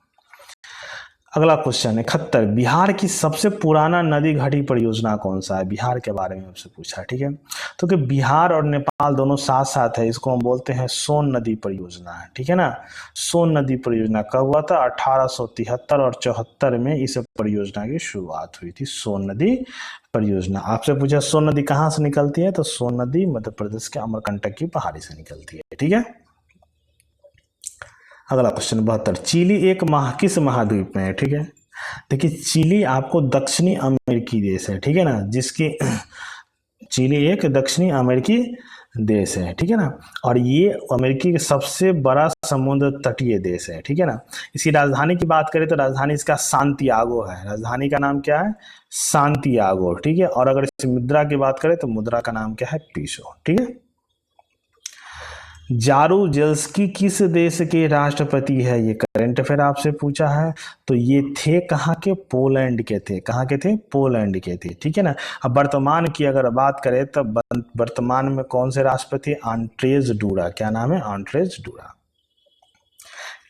अगला क्वेश्चन है 71, बिहार की सबसे पुराना नदी घाटी परियोजना कौन सा है? बिहार के बारे में आपसे पूछा है, ठीक है। तो कि बिहार और नेपाल दोनों साथ साथ है, इसको हम बोलते हैं सोन नदी परियोजना है, ठीक है ना। सोन नदी परियोजना कब हुआ था? 1873 और 74 में इस परियोजना की शुरुआत हुई थी, सोन नदी परियोजना। आपसे पूछा सोन नदी कहाँ से निकलती है? तो सोन नदी मध्य प्रदेश के अमरकंटक की पहाड़ी से निकलती है, ठीक है। अगला क्वेश्चन 72, चिली एक किस महाद्वीप में है? ठीक है, देखिए चिली आपको दक्षिणी अमेरिकी देश है, ठीक है ना, जिसकी चिली एक दक्षिणी अमेरिकी देश है, ठीक है ना। और ये अमेरिकी के सबसे बड़ा समुद्र तटीय देश है, ठीक है ना। इसकी राजधानी की बात करें तो राजधानी इसका सांतियागो है। राजधानी का नाम क्या है? सांतियागो, ठीक है। और अगर इस मुद्रा की बात करें तो मुद्रा का नाम क्या है? पीसो, ठीक है। जारूजेल्स्की किस देश के राष्ट्रपति है? ये करंट अफेयर आपसे पूछा है। तो ये थे कहाँ के? पोलैंड के थे। कहाँ के थे? पोलैंड के थे, ठीक है ना। अब वर्तमान की अगर बात करें तो वर्तमान में कौन से राष्ट्रपति? Andrzej DUDA. क्या नाम है? Andrzej DUDA.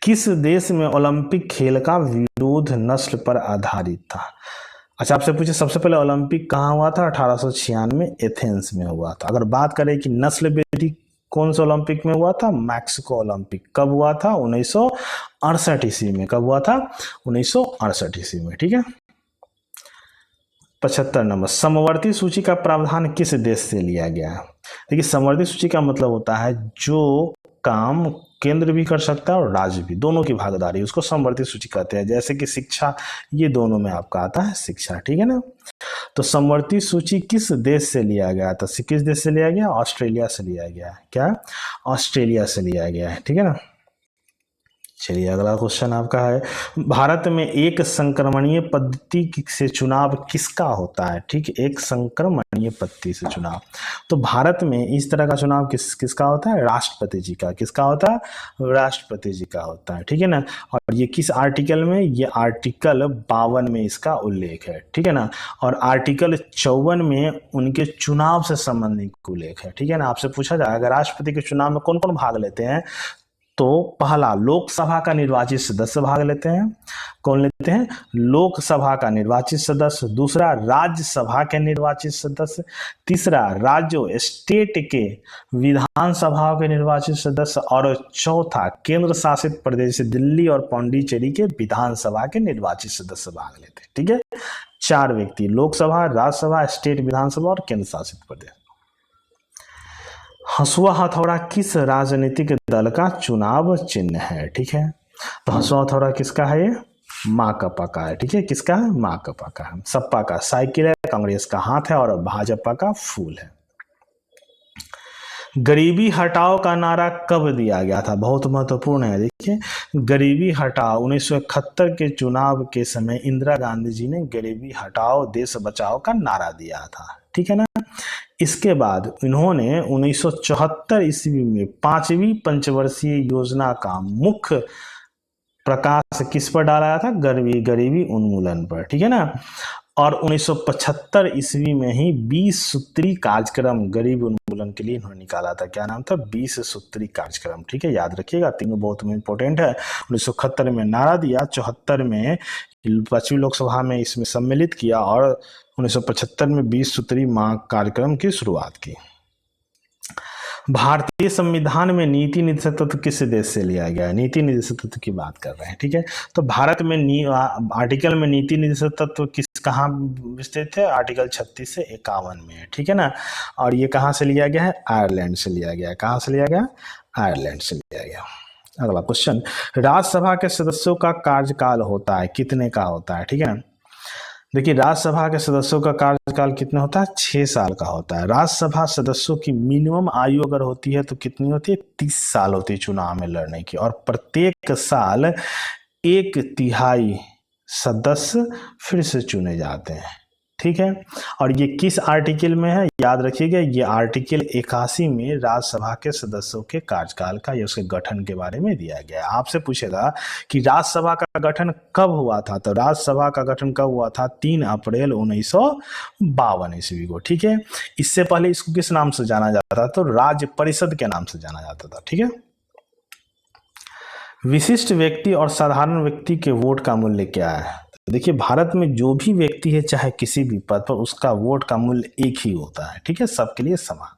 किस देश में ओलंपिक खेल का विरोध नस्ल पर आधारित था? अच्छा, आपसे पूछे सबसे पहले ओलंपिक कहाँ हुआ था? 1896 एथेंस में हुआ था। अगर बात करें कि नस्ल विरोधी कौन से ओलंपिक में हुआ था? Mexico Olympic. कब हुआ था? 1968 ईस्वी में। कब हुआ था? 1968 ईस्वी में। ठीक है। 75 नंबर, समवर्ती सूची का प्रावधान किस देश से लिया गया है? देखिए, समवर्ती सूची का मतलब होता है जो काम केंद्र भी कर सकता है और राज्य भी, दोनों की भागीदारी, उसको समवर्ती सूची कहते हैं। जैसे कि शिक्षा, ये दोनों में आपका आता है शिक्षा। ठीक है ना। तो समवर्ती सूची किस देश से लिया गया था? किस देश से लिया गया? ऑस्ट्रेलिया से लिया गया है। क्या? ऑस्ट्रेलिया से लिया गया है। ठीक है ना। चलिए, अगला क्वेश्चन आपका है, भारत में एक संक्रमणीय पद्धति से चुनाव किसका होता है? ठीक है, एक संक्रमणीय पद्धति से चुनाव। तो भारत में इस तरह का चुनाव किसका होता है? राष्ट्रपति जी का। किसका होता है? राष्ट्रपति जी का होता है। ठीक है ना। और ये किस आर्टिकल में? ये आर्टिकल 52 में इसका उल्लेख है। ठीक है ना। और आर्टिकल 54 में उनके चुनाव से संबंधित उल्लेख है। ठीक है ना। आपसे पूछा जाएगा राष्ट्रपति के चुनाव में कौन कौन भाग लेते हैं, तो पहला, लोकसभा का निर्वाचित सदस्य भाग लेते हैं। कौन लेते हैं? लोकसभा का निर्वाचित सदस्य। दूसरा, राज्यसभा के निर्वाचित सदस्य। तीसरा, राज्य स्टेट के विधानसभा के निर्वाचित सदस्य। और चौथा, केंद्र शासित प्रदेश दिल्ली और पांडिचेरी के विधानसभा के निर्वाचित सदस्य भाग लेते हैं। ठीक है। 4 व्यक्ति, लोकसभा, राज्यसभा, स्टेट विधानसभा और केंद्र शासित प्रदेश। हंसुआ हथौड़ा किस राजनीतिक दल का चुनाव चिन्ह है? ठीक है। तो हंसुआ हथौड़ा किसका है? ये माकपा का है। ठीक है। किसका है? माकपा का है। सपा का साइकिल है, कांग्रेस का हाथ है और भाजपा का फूल है। गरीबी हटाओ का नारा कब दिया गया था? बहुत महत्वपूर्ण है। देखिए, गरीबी हटाओ 1971 के चुनाव के समय इंदिरा गांधी जी ने गरीबी हटाओ देश बचाओ का नारा दिया था। ठीक है ना। इसके बाद इन्होंने 1974 ईस्वी में 5वीं पंचवर्षीय योजना का मुख्य प्रकाश किस पर डाला था? गरीबी उन्मूलन पर। ठीक है ना। और 1975 ईस्वी में ही 20 सूत्री कार्यक्रम गरीब उन्मूलन के लिए इन्होंने निकाला था। क्या नाम था? 20 सूत्री कार्यक्रम। ठीक है, याद रखिएगा, तीनों बहुत इंपॉर्टेंट है। 1971 में नारा दिया, 74 में 5वीं लोकसभा में इसमें सम्मिलित किया और 1975 में 20 सूत्री कार्यक्रम की शुरुआत की। भारतीय संविधान में नीति निर्देशक तत्व किस देश से लिया गया है? नीति निर्देशक तत्व की बात कर रहे हैं। ठीक है। तो भारत में आर्टिकल में नीति निर्देशक तत्व कहाँ विस्तृत है? आर्टिकल 36 से 51 में है। ठीक है ना। और ये कहाँ से लिया गया है? आयरलैंड से लिया गया है। कहाँ से लिया गया? आयरलैंड से लिया गया। अगला क्वेश्चन, राज्यसभा के सदस्यों का कार्यकाल होता है कितने का होता है? ठीक है ना। देखिए, राज्यसभा के सदस्यों का कार्यकाल कितना होता है? 6 साल का होता है। राज्यसभा सदस्यों की मिनिमम आयु अगर होती है तो कितनी होती है? 30 साल होती है चुनाव में लड़ने की। और प्रत्येक साल 1/3 सदस्य फिर से चुने जाते हैं। ठीक है। और ये किस आर्टिकल में है? याद रखिएगा, ये आर्टिकल 81 में राज्यसभा के सदस्यों के कार्यकाल का या उसके गठन के बारे में दिया गया है। आपसे पूछेगा कि राज्यसभा का गठन कब हुआ था? तो राज्यसभा का गठन कब हुआ था? 3 अप्रैल 1952 ईस्वी को। ठीक है। इससे पहले इसको किस नाम से जाना जाता था? तो राज्य परिषद के नाम से जाना जाता था। ठीक है। विशिष्ट व्यक्ति और साधारण व्यक्ति के वोट का मूल्य क्या है? देखिए, भारत में जो भी व्यक्ति है चाहे किसी भी पद पर, उसका वोट का मूल्य एक ही होता है। ठीक है, सबके लिए समान।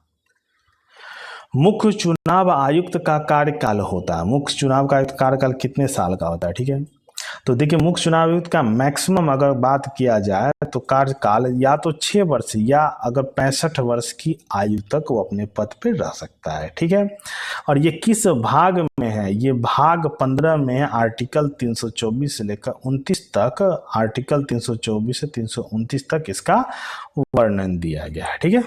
मुख्य चुनाव आयुक्त का कार्यकाल होता है, मुख्य चुनाव का कार्यकाल कितने साल का होता है? ठीक है। तो देखिए, मुख्य चुनाव आयुक्त का मैक्सिमम अगर बात किया जाए तो कार्यकाल या तो 6 वर्ष या अगर 65 वर्ष की आयु तक वो अपने पद पर रह सकता है। ठीक है। और ये किस भाग में है? ये भाग 15 में आर्टिकल 324 से लेकर 29 तक, आर्टिकल 324 से 329 तक इसका वर्णन दिया गया है। ठीक है।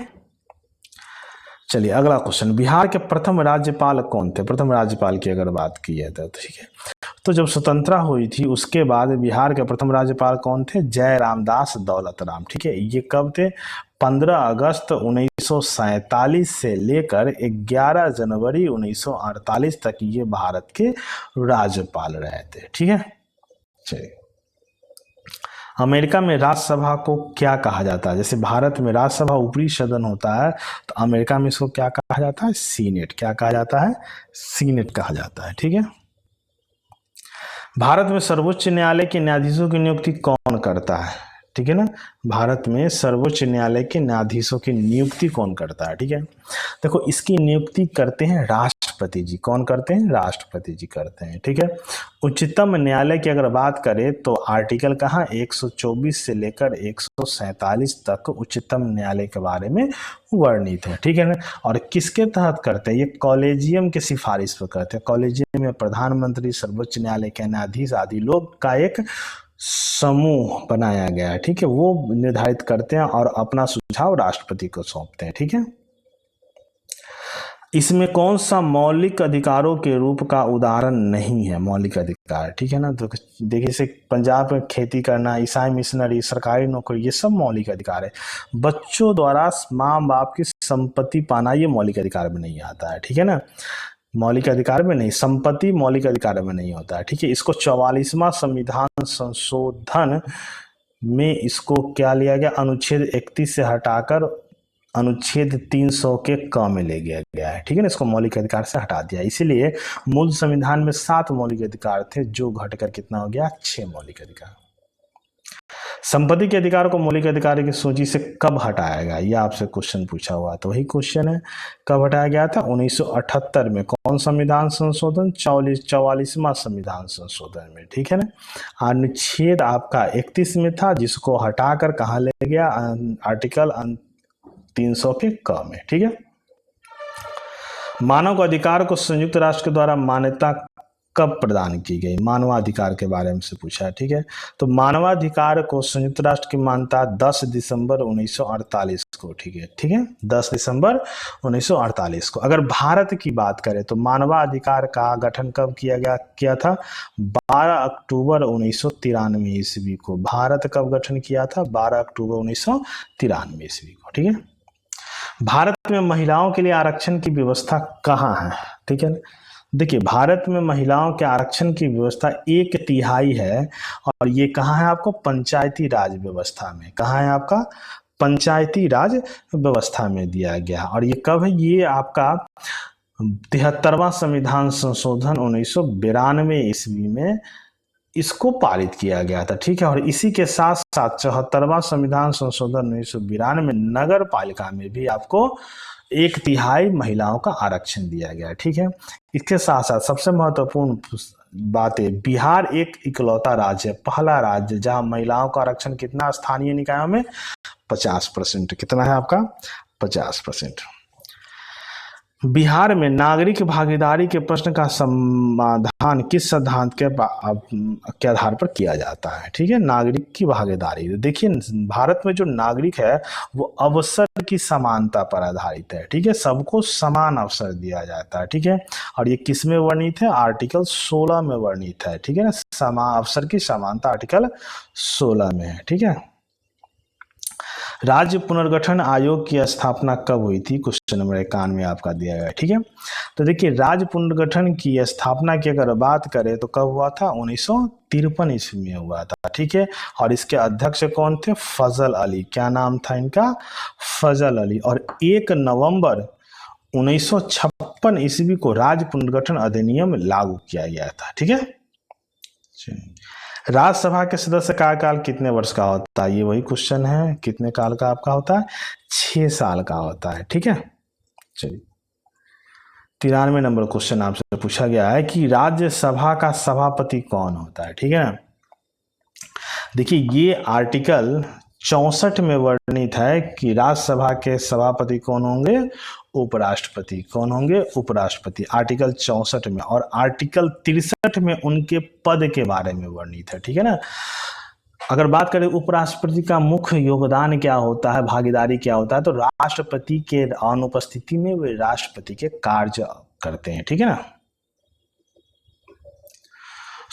चलिए, अगला क्वेश्चन, बिहार के प्रथम राज्यपाल कौन थे? प्रथम राज्यपाल की अगर बात की है तो ठीक है। तो जब स्वतंत्रता हुई थी उसके बाद बिहार के प्रथम राज्यपाल कौन थे? जय रामदास दौलत राम। ठीक है। ये कब थे? 15 अगस्त 1947 से लेकर 11 जनवरी 1948 तक ये भारत के राज्यपाल रहे थे। ठीक है। चलिए, अमेरिका में राज्यसभा को क्या कहा जाता है? जैसे भारत में राज्यसभा ऊपरी सदन होता है, तो अमेरिका में इसको क्या कहा जाता है? सीनेट। क्या कहा जाता है? सीनेट कहा जाता है। ठीक है। भारत में सर्वोच्च न्यायालय के न्यायाधीशों की नियुक्ति कौन करता है? ठीक है ना। भारत में सर्वोच्च न्यायालय के न्यायाधीशों की नियुक्ति कौन करता है? ठीक है, देखो इसकी नियुक्ति करते हैं राष्ट्रपति जी। कौन करते हैं? राष्ट्रपति जी करते हैं। ठीक है, उच्चतम न्यायालय की अगर बात करें तो आर्टिकल कहाँ 124 से लेकर 147 तक उच्चतम न्यायालय के बारे में वर्णित है। ठीक है ना, और किसके तहत करते हैं? ये कॉलेजियम के सिफारिश पर करते हैं। कॉलेजियम में प्रधानमंत्री, सर्वोच्च न्यायालय के न्यायाधीश आदि लोग का एक समूह बनाया गया है। ठीक है, वो निर्धारित करते हैं और अपना सुझाव राष्ट्रपति को सौंपते हैं। ठीक है, इसमें कौन सा मौलिक अधिकारों के रूप का उदाहरण नहीं है? मौलिक अधिकार, ठीक है ना। तो देखिए जैसे पंजाब में खेती करना, ईसाई मिशनरी, सरकारी नौकरी, ये सब मौलिक अधिकार है। बच्चों द्वारा माँ बाप की संपत्ति पाना, ये मौलिक अधिकार में नहीं आता है। ठीक है ना, मौलिक अधिकार में नहीं, संपत्ति मौलिक अधिकार में नहीं होता है। ठीक है, इसको 44वां संविधान संशोधन में इसको क्या लिया गया? अनुच्छेद 31 से हटाकर अनुच्छेद 300 के क में ले गया गया है। ठीक है ना, इसको मौलिक अधिकार से हटा दिया। इसीलिए मूल संविधान में 7 मौलिक अधिकार थे, जो घटकर कितना हो गया? 6 मौलिक अधिकार। संपत्ति के अधिकार को मौलिक अधिकार की सूची से कब हटाया गया? यह आपसे क्वेश्चन पूछा हुआ, तो वही क्वेश्चन है, कब हटाया गया था? 1978 में। कौन संविधान संशोधन? 44वां संविधान संशोधन में। ठीक है ना, अनुच्छेद आपका 31 में था, जिसको हटाकर कहाँ ले गया? आर्टिकल 300 के क में। ठीक है, मानव अधिकार को संयुक्त राष्ट्र के द्वारा मान्यता कब प्रदान की गई? मानवाधिकार के बारे में से पूछा है। ठीक है, तो मानवाधिकार को संयुक्त राष्ट्र की मान्यता 10 दिसंबर 1948 को। ठीक है, 10 दिसंबर 1948 को। अगर भारत की बात करें तो मानवाधिकार का गठन कब किया था? 12 अक्टूबर 1993 ईस्वी को। भारत कब गठन किया था? 12 अक्टूबर 1993 ईस्वी को। ठीक है, भारत में महिलाओं के लिए आरक्षण की व्यवस्था कहाँ है? ठीक है, देखिए भारत में महिलाओं के आरक्षण की व्यवस्था 1/3 है, और ये कहाँ है आपको? पंचायती राज व्यवस्था में। कहाँ है आपका? पंचायती राज व्यवस्था में दिया गया। और ये कब है? ये आपका 73वां संविधान संशोधन 1992 ईस्वी में इसको पारित किया गया था। ठीक है, और इसी के साथ साथ 74वां संविधान संशोधन 1992 नगर पालिका में भी आपको 1/3 महिलाओं का आरक्षण दिया गया है। ठीक है, इसके साथ साथ सबसे महत्वपूर्ण बात है, बिहार एक इकलौता राज्य है, पहला राज्य जहां महिलाओं का आरक्षण कितना? स्थानीय निकायों में 50%। कितना है आपका? 50%। बिहार में नागरिक भागीदारी के प्रश्न का समाधान किस सिद्धांत के आधार पर किया जाता है? ठीक है, नागरिक की भागीदारी। देखिए भारत में जो नागरिक है वो अवसर की समानता पर आधारित है। ठीक है, सबको समान अवसर दिया जाता है। ठीक है, और ये किस में वर्णित है? आर्टिकल 16 में वर्णित है। ठीक है ना, अवसर की समानता आर्टिकल 16 में है। ठीक है, राज्य पुनर्गठन आयोग की स्थापना कब हुई थी? क्वेश्चन नंबर 51 में आपका दिया गया है। ठीक है, तो देखिए राज्य पुनर्गठन की स्थापना की अगर बात करें तो कब हुआ था? 1953 ईस्वी में हुआ था। ठीक है, और इसके अध्यक्ष कौन थे? फजल अली। क्या नाम था इनका? फजल अली। और 1 नवंबर 1956 ईस्वी को राज्य पुनर्गठन अधिनियम लागू किया गया था। ठीक है, राज्यसभा के सदस्य का कार्यकाल कितने वर्ष का होता है? ये वही क्वेश्चन है, कितने काल का आपका होता है? 6 साल का होता है। ठीक है, चलिए 93 नंबर क्वेश्चन आपसे पूछा गया है कि राज्यसभा का सभापति कौन होता है? ठीक है ना, देखिए ये आर्टिकल 64 में वर्णित है कि राज्यसभा के सभापति कौन होंगे? उपराष्ट्रपति। कौन होंगे? उपराष्ट्रपति, आर्टिकल 64 में। और आर्टिकल 63 में उनके पद के बारे में वर्णित है। ठीक है ना, अगर बात करें उपराष्ट्रपति का मुख्य योगदान क्या होता है, भागीदारी क्या होता है, तो राष्ट्रपति के अनुपस्थिति में वे राष्ट्रपति के कार्य करते हैं। ठीक है ना,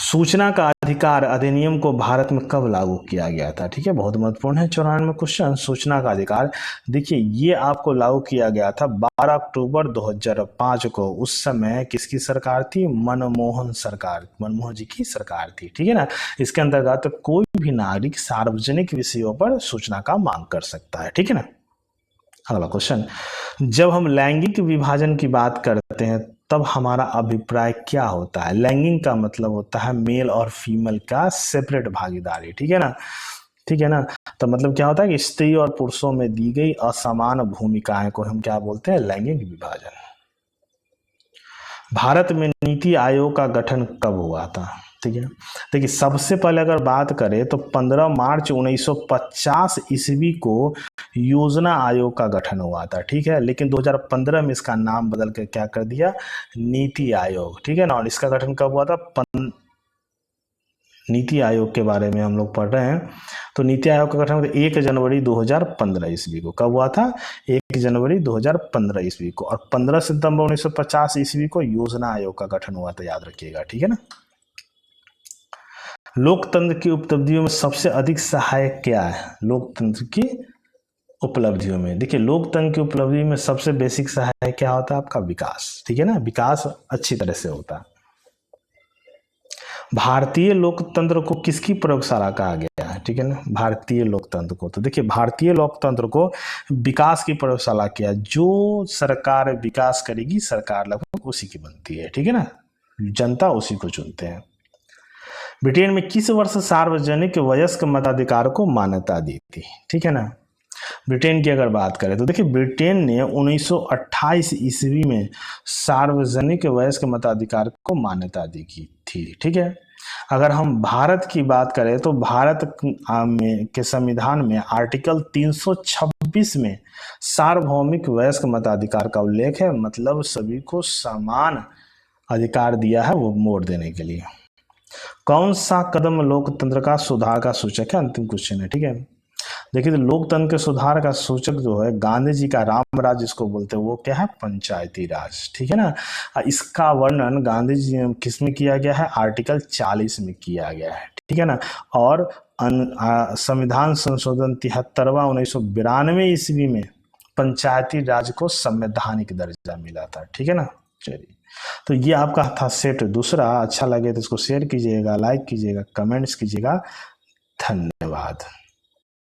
सूचना का अधिकार अधिनियम को भारत में कब लागू किया गया था? ठीक है, बहुत महत्वपूर्ण है 94 क्वेश्चन। सूचना का अधिकार, देखिए ये आपको लागू किया गया था 12 अक्टूबर 2005 को। उस समय किसकी सरकार थी? मनमोहन जी की सरकार थी। ठीक है ना, इसके अंतर्गत तो कोई भी नागरिक सार्वजनिक विषयों पर सूचना का मांग कर सकता है। ठीक है ना, अगला क्वेश्चन, जब हम लैंगिक विभाजन की बात करते हैं तब हमारा अभिप्राय क्या होता है? लैंगिक का मतलब होता है मेल और फीमेल का सेपरेट भागीदारी। ठीक है ना, ठीक है ना। तो मतलब क्या होता है कि स्त्री और पुरुषों में दी गई असमान भूमिकाएं को हम क्या बोलते हैं, लैंगिक विभाजन। भारत में नीति आयोग का गठन कब हुआ था, ठीक है। देखिए सबसे पहले अगर बात करें तो 15 मार्च 1950 ईस्वी को योजना आयोग का गठन हुआ था, ठीक है। लेकिन 2015 में इसका नाम बदल के क्या कर दिया, नीति आयोग, ठीक है ना। और इसका गठन कब हुआ था, नीति आयोग के बारे में हम लोग पढ़ रहे हैं। तो नीति आयोग का गठन 1 जनवरी 2015 ईस्वी को कब हुआ था, 1 जनवरी 2015 ईस्वी को। और 15 सितंबर 1950 ईस्वी को योजना आयोग का गठन हुआ था, याद रखिएगा, ठीक है ना। लोकतंत्र की उपलब्धियों में सबसे अधिक सहायक क्या है, लोकतंत्र की उपलब्धियों में, देखिए लोकतंत्र की उपलब्धि में सबसे बेसिक सहायक क्या होता है, आपका विकास, ठीक है ना। विकास अच्छी तरह से होता है। भारतीय लोकतंत्र को किसकी प्रयोगशाला कहा गया है, ठीक है ना, भारतीय लोकतंत्र को। तो देखिए भारतीय लोकतंत्र को विकास की प्रयोगशाला किया, जो सरकार विकास करेगी सरकार लगभग उसी की बनती है, ठीक है ना, जनता उसी को चुनते हैं। ब्रिटेन में किस वर्ष सार्वजनिक वयस्क मताधिकार को मान्यता दी थी, ठीक है ना। ब्रिटेन की अगर बात करें तो देखिए ब्रिटेन ने 1928 ईस्वी में सार्वजनिक वयस्क मताधिकार को मान्यता दी थी, ठीक है। अगर हम भारत की बात करें तो भारत के संविधान में आर्टिकल 326 में सार्वभौमिक वयस्क मताधिकार का उल्लेख है, मतलब सभी को समान अधिकार दिया है वो वोट देने के लिए। कौन सा कदम लोकतंत्र का सुधार का सूचक है, अंतिम क्वेश्चन है, ठीक है। देखिए तो लोकतंत्र के सुधार का सूचक जो है गांधी जी का राम राज जिसको बोलते हैं वो क्या है, पंचायती राज, ठीक है ना। इसका वर्णन गांधी जी किस में किया गया है, आर्टिकल 40 में किया गया है, ठीक है ना। और संविधान संशोधन 73वां 1992 ईस्वी में पंचायती राज को संवैधानिक दर्जा मिला था, ठीक है ना। चलिए तो ये आपका था सेट दूसरा। अच्छा लगे तो इसको शेयर कीजिएगा, लाइक कीजिएगा, कमेंट्स कीजिएगा। धन्यवाद।